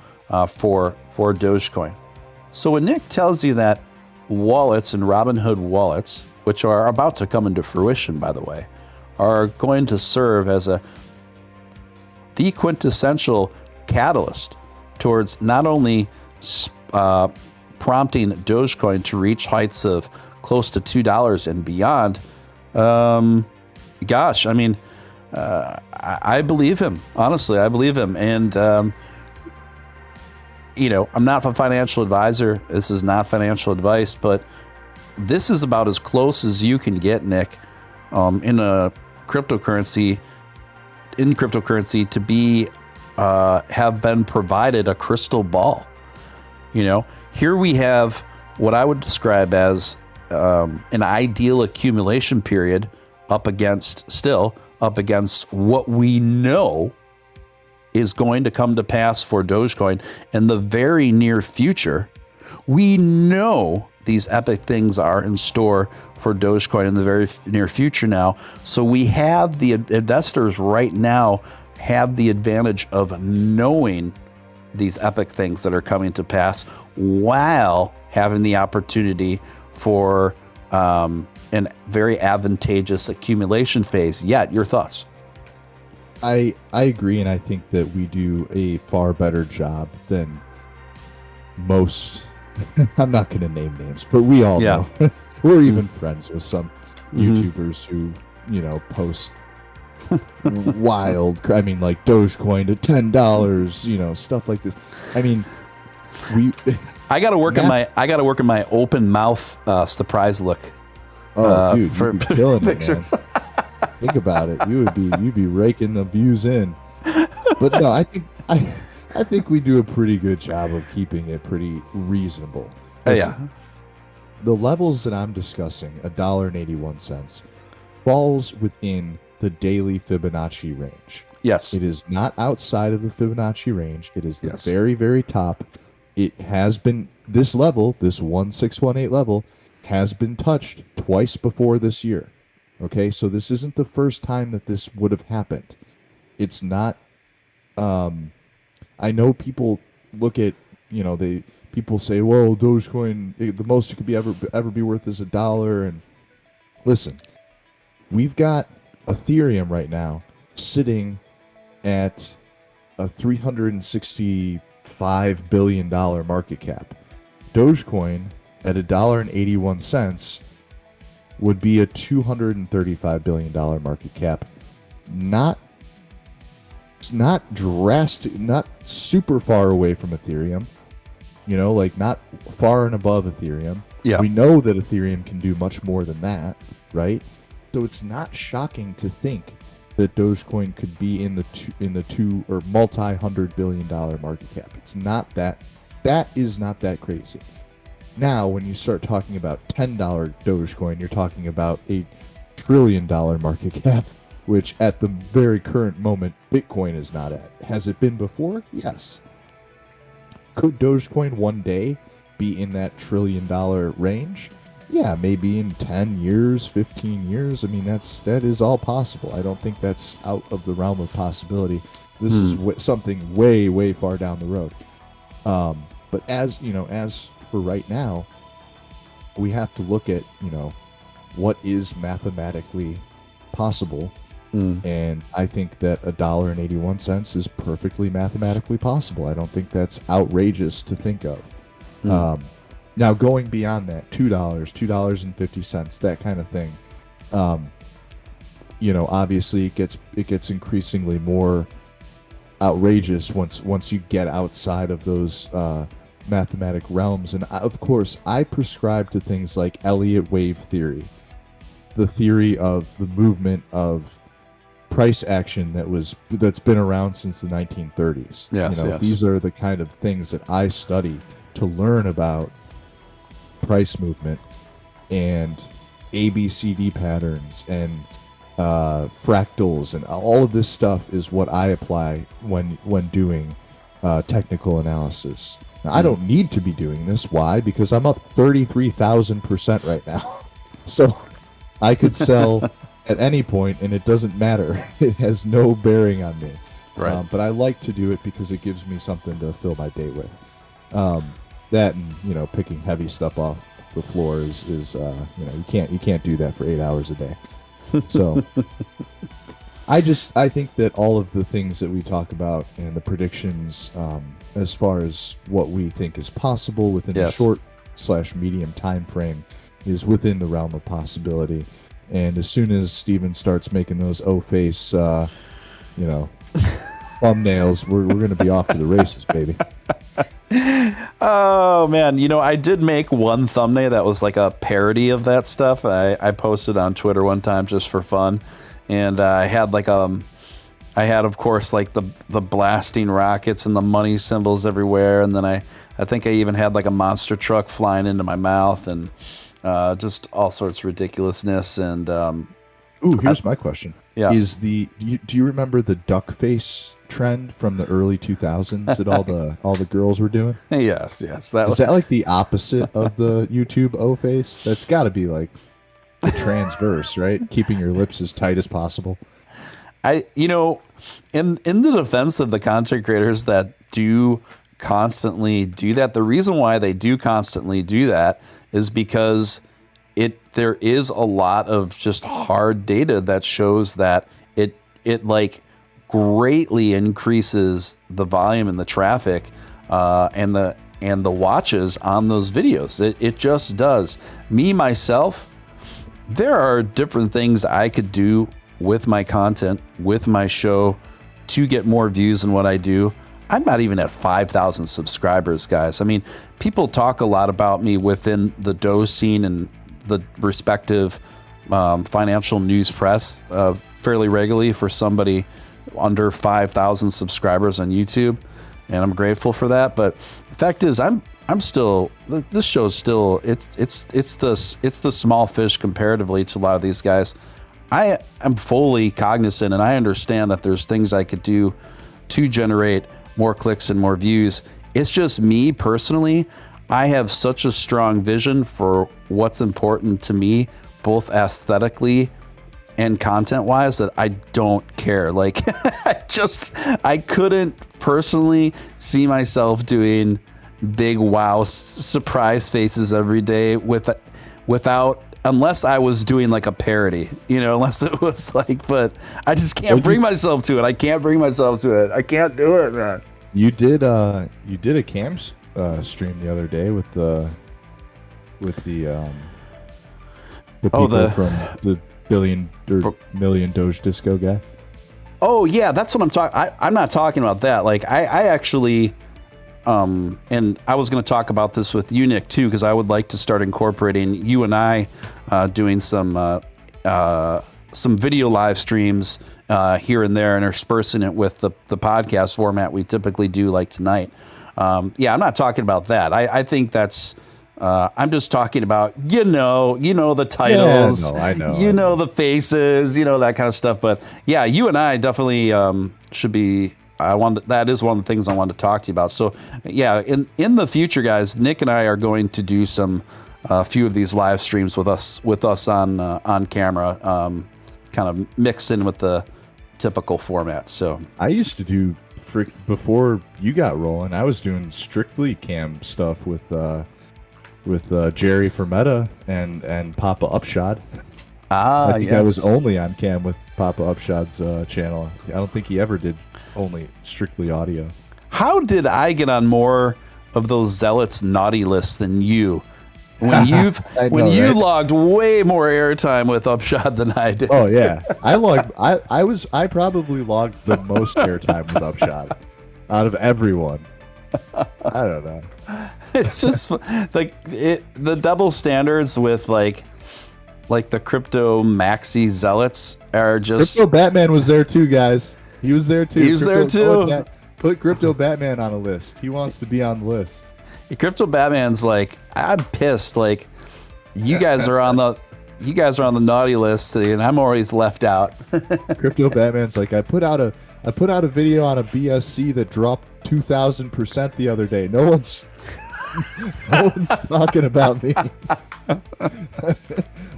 for Dogecoin. So when Nick tells you that wallets and Robinhood wallets, which are about to come into fruition, by the way, are going to serve as the quintessential catalyst towards not only prompting Dogecoin to reach heights of close to $2 and beyond, gosh, I mean, I believe him. Honestly, I believe him. And, I'm not a financial advisor. This is not financial advice, but this is about as close as you can get, Nick, in cryptocurrency to be have been provided a crystal ball. Here we have what I would describe as an ideal accumulation period up against what we know is going to come to pass for Dogecoin in the very near future. We know these epic things are in store for Dogecoin in the very near future now. So we have the investors right now have the advantage of knowing these epic things that are coming to pass while having the opportunity for a very advantageous accumulation phase. Yet, your thoughts? I agree, and I think that we do a far better job than most. I'm not going to name names, but we all know. We're even friends with some YouTubers who, post wild, like Dogecoin to $10, stuff like this. I mean, I got to work on my open mouth surprise look. Oh, dude, you'd be killing it, man. Think about it. You'd be raking the views in. But no, I think we do a pretty good job of keeping it pretty reasonable. Listen, the levels that I'm discussing, $1.81, falls within the daily Fibonacci range. Yes. It is not outside of the Fibonacci range. It is the very, very top. It has been, this level, this 1618 level, has been touched twice before this year. Okay, so this isn't the first time that this would have happened. It's not, I know people look at, people say, well, Dogecoin, the most it could be ever be worth is $1. And listen, we've got Ethereum right now sitting at a $365 billion market cap. Dogecoin at $1.81 would be a $235 billion market cap. It's not drastic, not super far away from Ethereum. Not far and above Ethereum. Yeah. We know that Ethereum can do much more than that, right? So it's not shocking to think that Dogecoin could be in the two or multi-$100 billion market cap. It's not that. That is not that crazy. Now, when you start talking about $10 Dogecoin, you're talking about $1 trillion market cap, which at the very current moment, Bitcoin is not at. Has it been before? Yes. Could Dogecoin one day be in that $1 trillion range? Yeah, maybe in 10 years, 15 years. I mean, that is all possible. I don't think that's out of the realm of possibility. This is something way, way far down the road. But as for right now, we have to look at, what is mathematically possible. And I think that $1.81 is perfectly mathematically possible. I don't think that's outrageous to think of. Now, going beyond that, $2, $2.50, that kind of thing, obviously it gets increasingly more outrageous once you get outside of those mathematic realms. And of course, I prescribe to things like Elliott wave theory, the theory of the movement of price action that's been around since the 1930s. Yes. These are the kind of things that I study to learn about price movement and ABCD patterns and fractals, and all of this stuff is what I apply when doing technical analysis. Now, I don't need to be doing this. Why? Because I'm up 33,000% right now. So I could sell at any point, and it doesn't matter. It has no bearing on me. Right. But I like to do it because it gives me something to fill my day with. That and picking heavy stuff off the floor is you can't do that for 8 hours a day. So I think that all of the things that we talk about and the predictions, as far as what we think is possible within a short/medium time frame, is within the realm of possibility. And as soon as Steven starts making those O-face, thumbnails, we're going to be off to the races, baby. Oh man, I did make one thumbnail that was like a parody of that stuff. I posted on Twitter one time just for fun, and I had of course like the blasting rockets and the money symbols everywhere, and then I think I even had like a monster truck flying into my mouth, and just all sorts of ridiculousness. And here's my question. Yeah. Do you remember the duck face trend from the early 2000s that all the girls were doing? Yes. Is that like the opposite of the YouTube O face? That's got to be like the transverse, right? Keeping your lips as tight as possible. In the defense of the content creators that do constantly do that, the reason why they do constantly do that is because there is a lot of just hard data that shows that it like greatly increases the volume and the traffic and the watches on those videos. It just does. Me, myself, there are different things I could do with my content, with my show, to get more views than what I do. I'm not even at 5,000 subscribers, guys. I mean, people talk a lot about me within the Doge scene and the respective financial news press fairly regularly for somebody under 5,000 subscribers on YouTube, and I'm grateful for that. But the fact is, I'm still, this show's still, it's the small fish comparatively to a lot of these guys. I am fully cognizant, and I understand that there's things I could do to generate more clicks and more views. It's just me personally. I have such a strong vision for what's important to me, both aesthetically and content-wise, that I don't care. Like, I couldn't personally see myself doing big wow surprise faces every day without, unless I was doing like a parody, unless it was like, but I just can't bring myself to it. I can't bring myself to it. I can't do it, man. You did a cam stream the other day with the people from the million Doge disco guy. Oh yeah, that's what I'm talking. I'm not talking about that. Like I actually, and I was going to talk about this with you, Nick, too, because I would like to start incorporating you and I doing some some video live streams here and there, interspersing it with the podcast format we typically do, like tonight. I'm not talking about that. I think that's. I'm just talking about the titles. I know. The faces, that kind of stuff. But yeah, you and I definitely should be. That is one of the things I wanted to talk to you about. So yeah, in the future, guys, Nick and I are going to do a few of these live streams with us on camera, kind of mixed in with the typical format. So I used to do before you got rolling. I was doing strictly cam stuff with Jerry Fermetta and Papa Upshot. I think I was only on cam with Papa Upshot's channel. I don't think he ever did only strictly audio. How did I get on more of those zealots naughty lists than you? When you logged way more airtime with Upshot than I did. Oh yeah, I probably logged the most airtime with Upshot out of everyone. I don't know. It's just like the double standards with like the crypto maxi zealots are just. Crypto Batman was there too, guys. He was there too. Put Crypto Batman on a list. He wants to be on the list. Crypto Batman's like, I'm pissed. Like, you guys are on the naughty list, and I'm always left out. Crypto Batman's like, I put out a video on a BSC that dropped 2,000% the other day. No one's talking about me.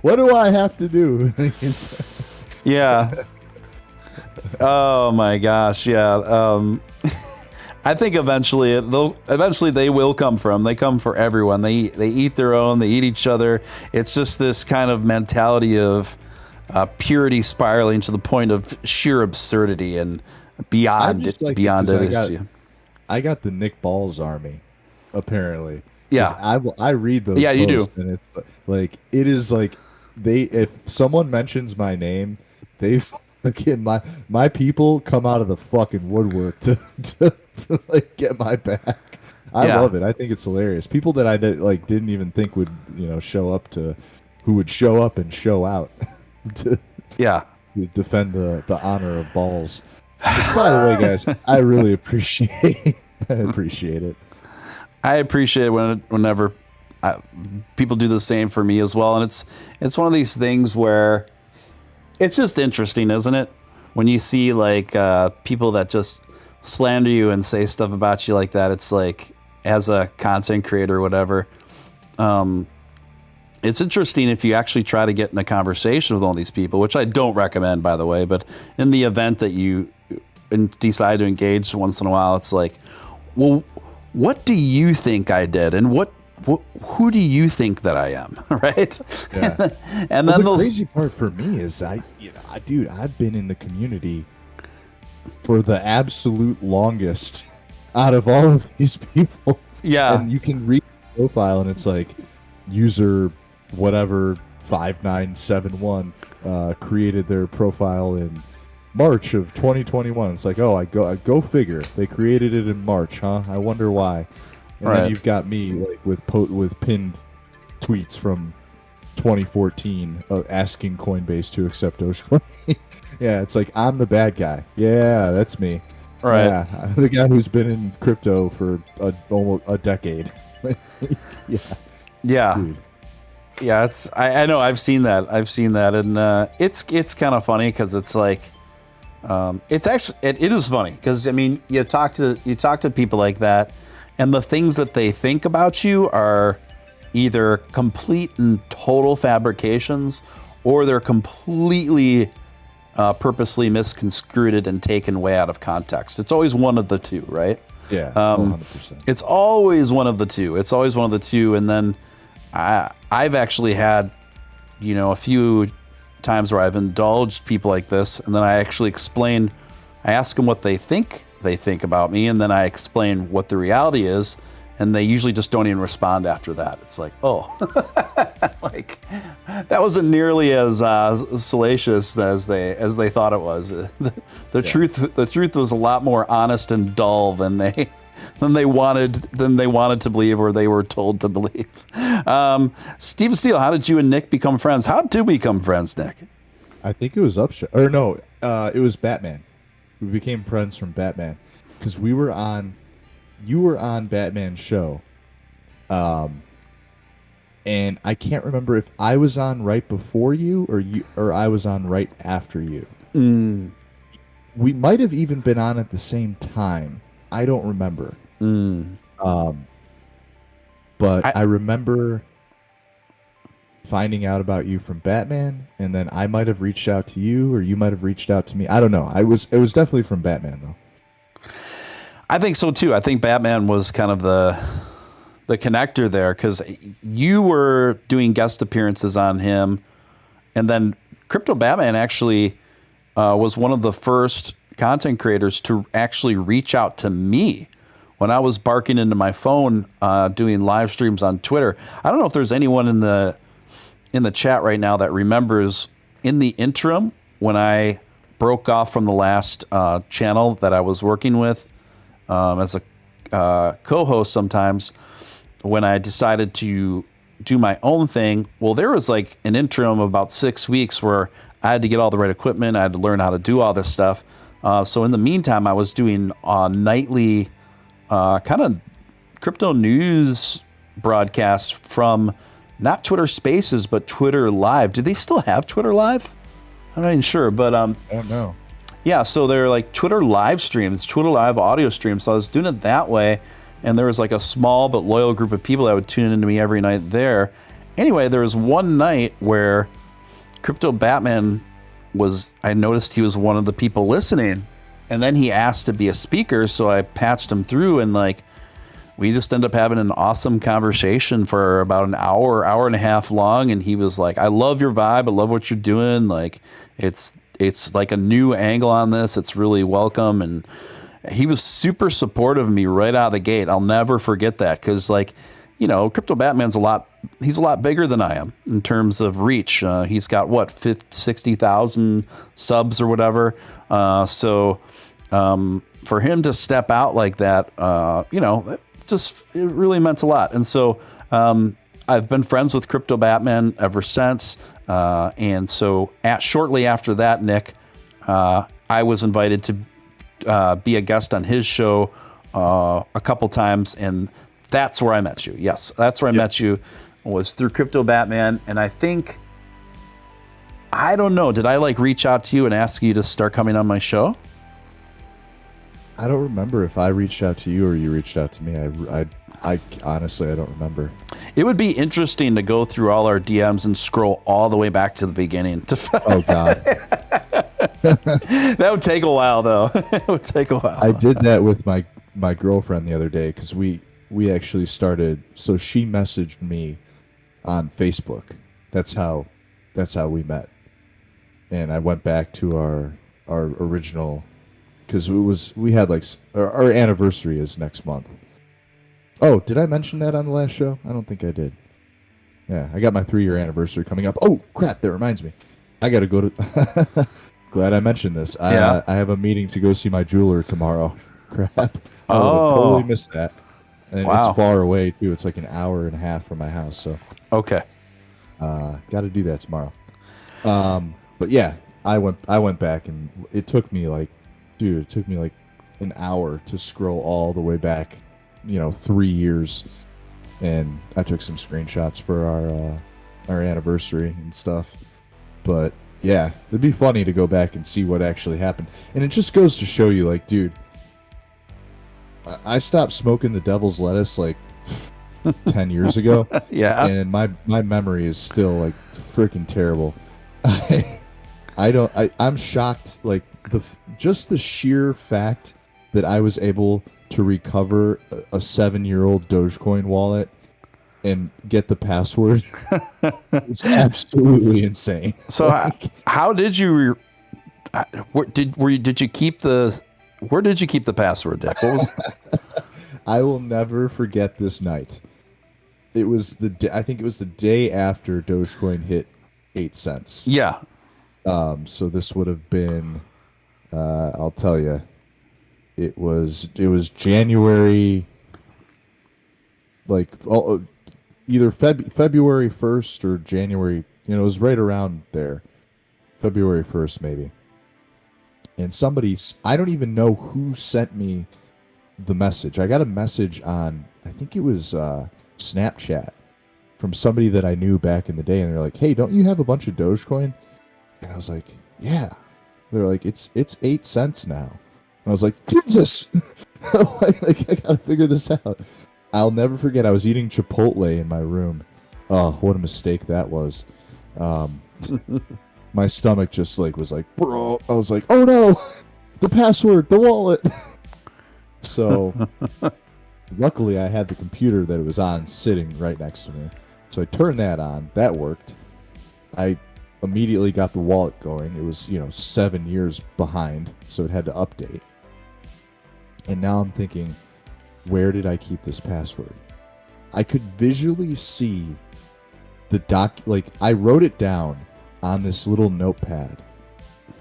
What do I have to do? Yeah. Oh my gosh. Yeah. I think eventually they will come from. They come for everyone. They eat their own. They eat each other. It's just this kind of mentality of purity spiraling to the point of sheer absurdity and beyond it. I got the Nick Ballz army, apparently. Yeah, I read those. Yeah, posts, you do. And it's like it is like if someone mentions my name, they fucking my people come out of the fucking woodwork to like get my back. I love it. I think it's hilarious. People that I didn't even think would show up who would show up and show out to defend the honor of Ballz. But by the way, guys, I really appreciate it. I appreciate it whenever people do the same for me as well, and it's one of these things where it's just interesting, isn't it? When you see like people that just slander you and say stuff about you like that, it's like as a content creator or whatever. It's interesting if you actually try to get in a conversation with all these people, which I don't recommend, by the way. But in the event that you decide to engage once in a while, it's like, well, what do you think I did, and who do you think that I am, right? Yeah. And then the crazy part for me is I've been in the community for the absolute longest out of all of these people. Yeah. And you can read the profile and it's like user whatever 5971 created their profile in March of 2021. It's like, oh, I go figure. They created it in March, huh? I wonder why. And then you've got me like with pinned tweets from 2014 asking Coinbase to accept Dogecoin. Yeah, it's like I'm the bad guy. Yeah, that's me. Right. Yeah, I'm the guy who's been in crypto for almost a decade. Yeah. Yeah. Dude. Yeah, I know I've seen that, and it's kind of funny because it's like it's actually it is funny because I mean you talk to people like that, and the things that they think about you are either complete and total fabrications, or they're completely purposely misconstrued and taken way out of context. It's always one of the two, right? Yeah, 100%. It's always one of the two, and then I've actually had, a few times where I've indulged people like this, and then I actually I ask them what they think about me, and then I explain what the reality is, and they usually just don't even respond after that. It's like, oh, like that wasn't nearly as salacious as they thought it was. The truth was a lot more honest and dull than they wanted to believe, or they were told to believe. Steele, how did you and Nick become friends? How did we become friends, Nick? I think it was Upshot. Or no, it was Batman. We became friends from Batman because you were on Batman's show. And I can't remember if I was on right before you or I was on right after you. We might have even been on at the same time. I don't remember. But I remember finding out about you from Batman, and then I might have reached out to you, or you might have reached out to me. I don't know. It was definitely from Batman, though. I think so too. I think Batman was kind of the connector there because you were doing guest appearances on him, and then Crypto Batman actually was one of the first content creators to actually reach out to me when I was barking into my phone doing live streams on Twitter. I don't know if there's anyone in the chat right now that remembers in the interim when I broke off from the last channel that I was working with as a co-host sometimes, when I decided to do my own thing. Well, there was like an interim of about 6 weeks where I had to get all the right equipment. I had to learn how to do all this stuff. So in the meantime, I was doing nightly kind of crypto news broadcasts from not Twitter Spaces, but Twitter Live. Do they still have Twitter Live? I'm not even sure, but I don't know. Yeah, so they're like Twitter live streams, Twitter live audio streams. So I was doing it that way, and there was like a small but loyal group of people that would tune into me every night there. Anyway, there was one night where Crypto Batman I noticed he was one of the people listening, and then he asked to be a speaker, so I patched him through, and like we just ended up having an awesome conversation for about an hour and a half long, and he was like, I love your vibe, I love what you're doing, like it's like a new angle on this, it's really welcome. And he was super supportive of me right out of the gate. I'll never forget that because, like, you know, Crypto Batman's he's a lot bigger than I am in terms of reach. He's got what, 60,000 subs or whatever. So for him to step out like that, you know, it really meant a lot. And so I've been friends with Crypto Batman ever since. And so shortly after that, Nick, I was invited to be a guest on his show a couple times, and that's where I met you. Yes, that's where I met you, was through Crypto Batman. And I think, I don't know, did I like reach out to you and ask you to start coming on my show? I don't remember if I reached out to you or you reached out to me. I honestly, I don't remember. It would be interesting to go through all our DMs and scroll all the way back to the beginning. Oh, God. That would take a while, though. It would take a while. I did that with my girlfriend the other day because we actually started. So she messaged me on Facebook. That's how we met. And I went back to our original, because we had like our anniversary is next month. Oh, did I mention that on the last show? I don't think I did. Yeah, I got my 3-year anniversary coming up. Oh, crap, that reminds me. I got to go to... Glad I mentioned this. Yeah. I have a meeting to go see my jeweler tomorrow. Crap. I totally missed that. And it's far away, too. It's like an hour and a half from my house. So okay. Got to do that tomorrow. But yeah, I went back, and it took me like an hour to scroll all the way back, 3 years, and I took some screenshots for our anniversary and stuff. But yeah, it'd be funny to go back and see what actually happened, and it just goes to show you, like, dude, I stopped smoking the devil's lettuce like 10 years ago. Yeah, and my memory is still like freaking terrible. I'm shocked, like just the sheer fact that I was able to recover a 7-year-old Dogecoin wallet and get the password. It's absolutely insane. So how did you? Where did you keep the password, Dick? What was? I will never forget this night. It was I think it was the day after Dogecoin hit 8 cents. Yeah. So this would have been, I'll tell you, it was January, like either February 1st or January. It was right around there. February 1st, maybe. And I don't even know who sent me the message. I got a message on, I think it was Snapchat from somebody that I knew back in the day. And they're like, hey, don't you have a bunch of Dogecoin? And I was like, yeah. They're like, it's 8 cents now. And I was like, Jesus! Like, I gotta figure this out. I'll never forget, I was eating Chipotle in my room. Oh, what a mistake that was. My stomach just was like, bro. I was like, oh no, the password, the wallet. So luckily I had the computer that it was on sitting right next to me. So I turned that on. That worked. I immediately got the wallet going. It was, 7 years behind, so it had to update. And now I'm thinking, where did I keep this password? I could visually see the I wrote it down on this little notepad,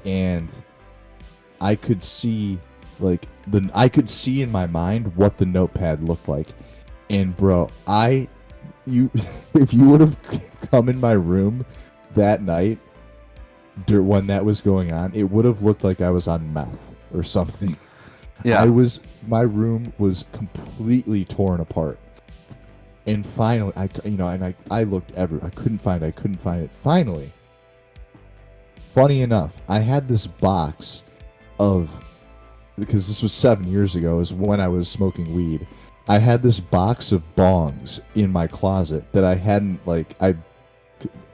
and I could see I could see in my mind what the notepad looked like. And bro, if you would have come in my room that night when that was going on, it would have looked like I was on meth or something. Yeah. My room was completely torn apart. And finally, I looked everywhere. I couldn't find it. Finally, funny enough, I had this box because this was 7 years ago, is when I was smoking weed. I had this box of bongs in my closet that I hadn't,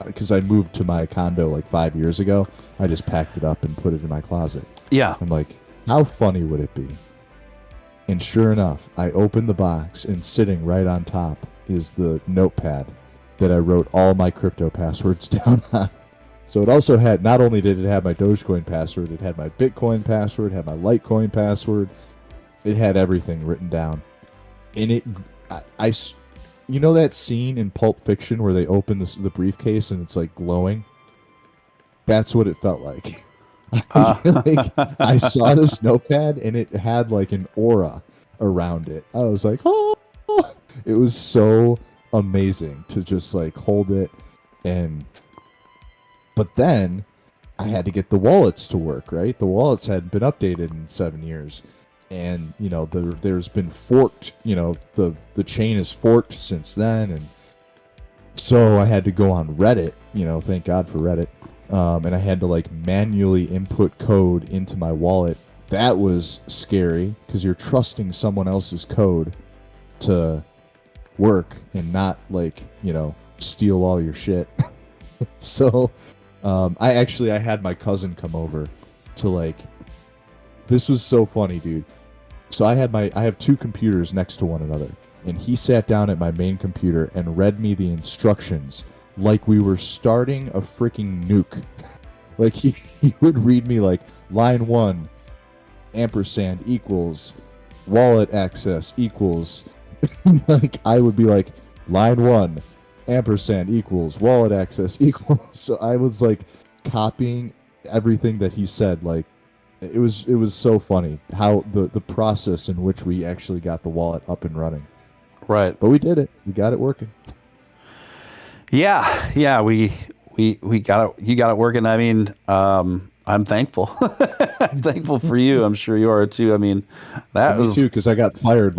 because I moved to my condo 5 years ago. I just packed it up and put it in my closet. Yeah. I'm like, how funny would it be? And sure enough, I opened the box, and sitting right on top is the notepad that I wrote all my crypto passwords down on. So it also had, not only did it have my Dogecoin password, it had my Bitcoin password, had my Litecoin password. It had everything written down. And you know that scene in Pulp Fiction where they open the briefcase and it's glowing? That's what it felt like. I saw this notepad and it had an aura around it. I was like, oh! It was so amazing to just hold it. But then I had to get the wallets to work, right? The wallets hadn't been updated in 7 years. And, there's been forked, the chain is forked since then. And so I had to go on Reddit, thank God for Reddit. And I had to manually input code into my wallet. That was scary because you're trusting someone else's code to work and not steal all your shit. So I had my cousin come over to this was so funny, dude. So I have two computers next to one another, and he sat down at my main computer and read me the instructions like we were starting a freaking nuke. He would read me line 1 ampersand equals wallet access equals I would be line 1 ampersand equals wallet access equals. So I was copying everything that he said. It was so funny how the process in which we actually got the wallet up and running. Right. But we did it. We got it working. Yeah, we got it. You got it working. I mean, I'm thankful. I'm thankful for you. I'm sure you are too. I mean, that Me was too, because I got fired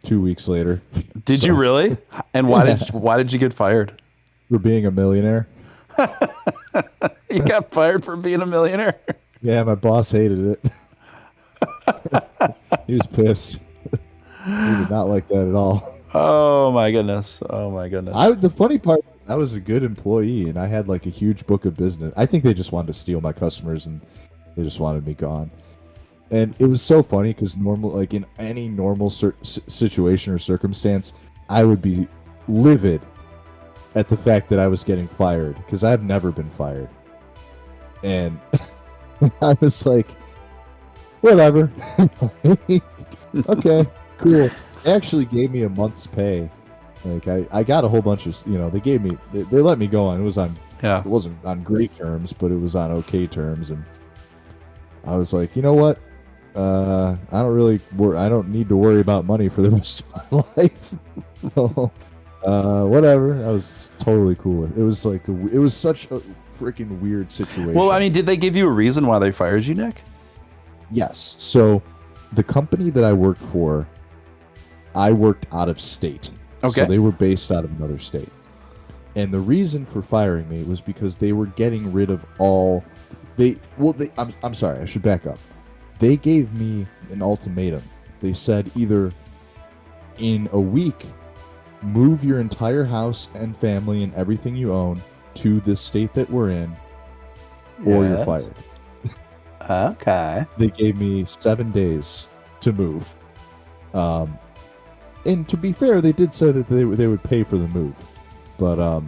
2 weeks later. Did you really? And why did you get fired? For being a millionaire. You got fired for being a millionaire? Yeah, my boss hated it. He was pissed. He did not like that at all. Oh my goodness. The funny part, I was a good employee and I had a huge book of business. I think they just wanted to steal my customers and they just wanted me gone. And it was so funny because in any normal situation or circumstance, I would be livid at the fact that I was getting fired because I've never been fired. And I was like, whatever. Okay, cool. They actually gave me a month's pay. I got a whole bunch of, they let me go on. It was on, It wasn't on great terms, but it was on okay terms. And I was like, you know what? I don't need to worry about money for the rest of my life. So, whatever. I was totally cool with it. It was it was such a freaking weird situation. Well, I mean, did they give you a reason why they fired you, Nick? Yes. So the company that I worked for, I worked out of state. Okay. So they were based out of another state. And the reason for firing me was because they were getting rid of all I'm sorry, I should back up. They gave me an ultimatum. They said either in a week move your entire house and family and everything you own to this state that we're in, or you're fired. Okay. They gave me 7 days to move. And to be fair, they did say that they would pay for the move. But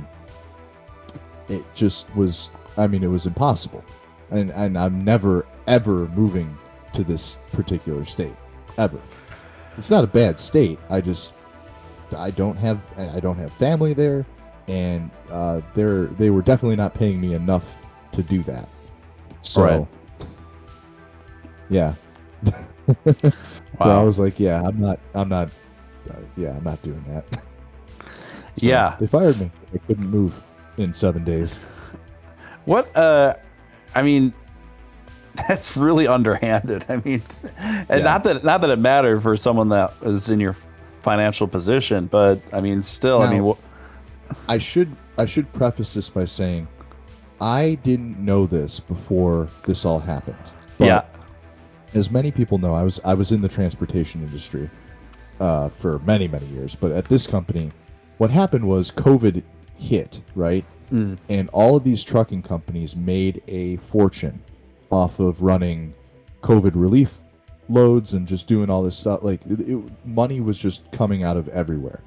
it just was, I mean, it was impossible. And I'm never, ever moving to this particular state. Ever. It's not a bad state. I don't have family there, and they were definitely not paying me enough to do that. So, right. Yeah. Wow. So I was like, yeah, I'm not doing that. So yeah. They fired me. I couldn't move in 7 days. What? I mean, that's really underhanded. I mean, and not that it mattered for someone that was in your financial position, but I mean, still, now, I mean, I should preface this by saying I didn't know this before this all happened. But yeah. As many people know, I was in the transportation industry for many, many years. But at this company, what happened was COVID hit, right? And all of these trucking companies made a fortune off of running COVID relief loads and just doing all this stuff. Like money was just coming out of everywhere.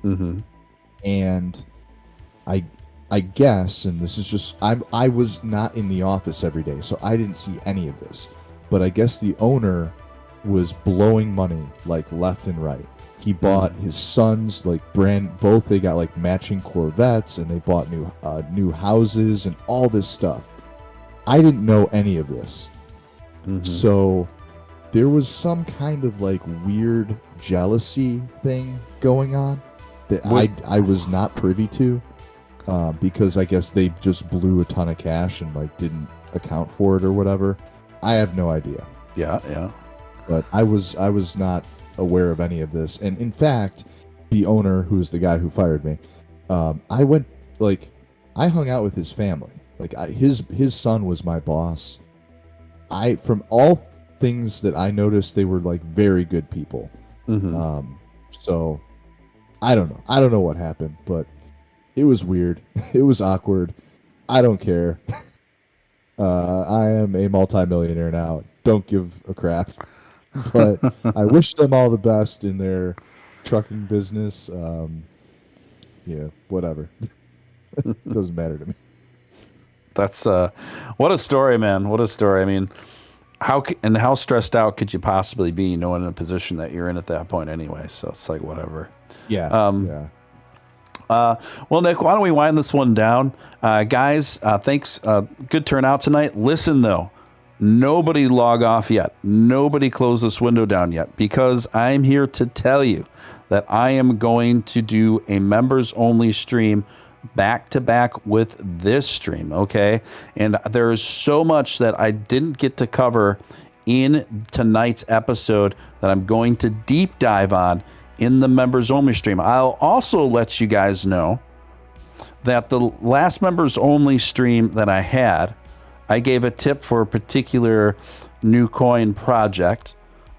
Mm-hmm. And I guess, and this is just, I was not in the office every day, so I didn't see any of this. But I guess the owner was blowing money like left and right. He bought his sons like both they got like matching Corvettes, and they bought new houses and all this stuff. I didn't know any of this. So there was some kind of like weird jealousy thing going on that I was not privy to, because I guess they just blew a ton of cash and like didn't account for it or whatever. I have no idea. Yeah. But I was not aware of any of this. And in fact, the owner, who's the guy who fired me, I hung out with his family. Like his son was my boss. From all things that I noticed, they were like very good people. So I don't know what happened, but it was weird. It was awkward. I don't care. I am a multimillionaire now. Don't give a crap. But I wish them all the best in their trucking business. Yeah, whatever. Doesn't matter to me. That's what a story, man. What a story. I mean, how stressed out could you possibly be knowing in a position that you're in at that point anyway? So it's like whatever. Yeah. Well, Nick, why don't we wind this one down? Guys, thanks. Good turnout tonight. Listen, though, nobody log off yet. Nobody close this window down yet, because I'm here to tell you that I am going to do a members-only stream back to back with this stream, okay? And there is so much that I didn't get to cover in tonight's episode that I'm going to deep dive on in the members only stream. I'll also let you guys know that the last members only stream that I had, I gave a tip for a particular new coin project.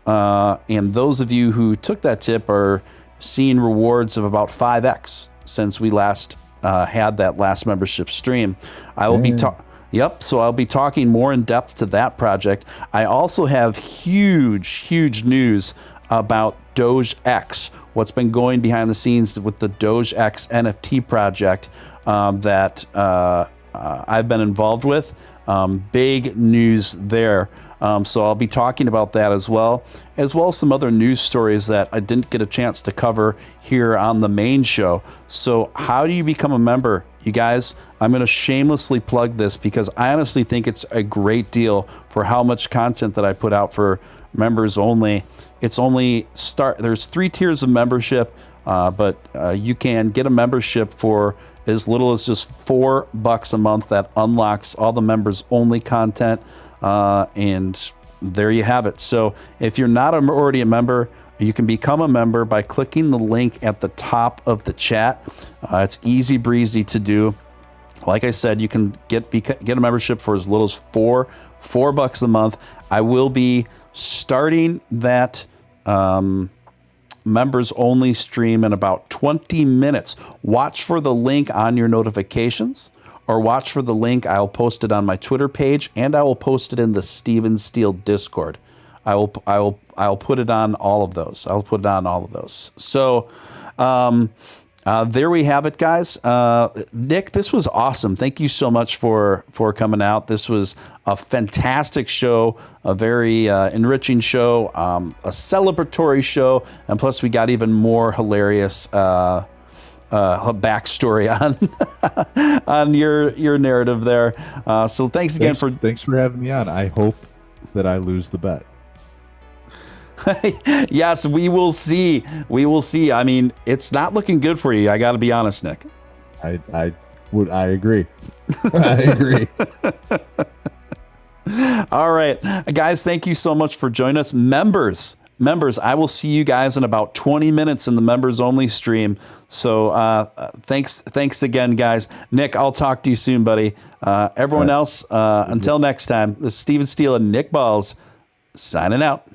And those of you who took that tip are seeing rewards of about 5x since we last had that last membership stream. I will be so I'll be talking more in depth to that project. I also have huge news about Doge X, what's been going behind the scenes with the Doge X NFT project that I've been involved with. Big news there. So I'll be talking about that as well as some other news stories that I didn't get a chance to cover here on the main show. So how do you become a member? You guys, I'm going to shamelessly plug this because I honestly think it's a great deal for how much content that I put out for members only. It's only there's 3 tiers of membership, but you can get a membership for as little as just $4 a month. That unlocks all the members only content. And there you have it. So if you're not already a member, you can become a member by clicking the link at the top of the chat. It's easy breezy to do. Like I said, you can get a membership for as little as $4 a month. I will be starting that members only stream in about 20 minutes. Watch for the link on your notifications, or watch for the link. I'll post it on my Twitter page, and I will post it in the Steele Discord. I'll put it on all of those. So there we have it, guys. Nick, this was awesome. Thank you so much for coming out. This was a fantastic show, a very enriching show, a celebratory show, and plus we got even more hilarious backstory on your narrative there. So thanks again thanks for having me on. I hope that I lose the bet. Yes, we will see. I mean, it's not looking good for you. I got to be honest, Nick. I agree. I agree. All right, guys, thank you so much for joining us. Members, I will see you guys in about 20 minutes in the members only stream. So thanks again, guys. Nick, I'll talk to you soon, buddy. Everyone else, until next time, this is Steele and Nick Ballz signing out.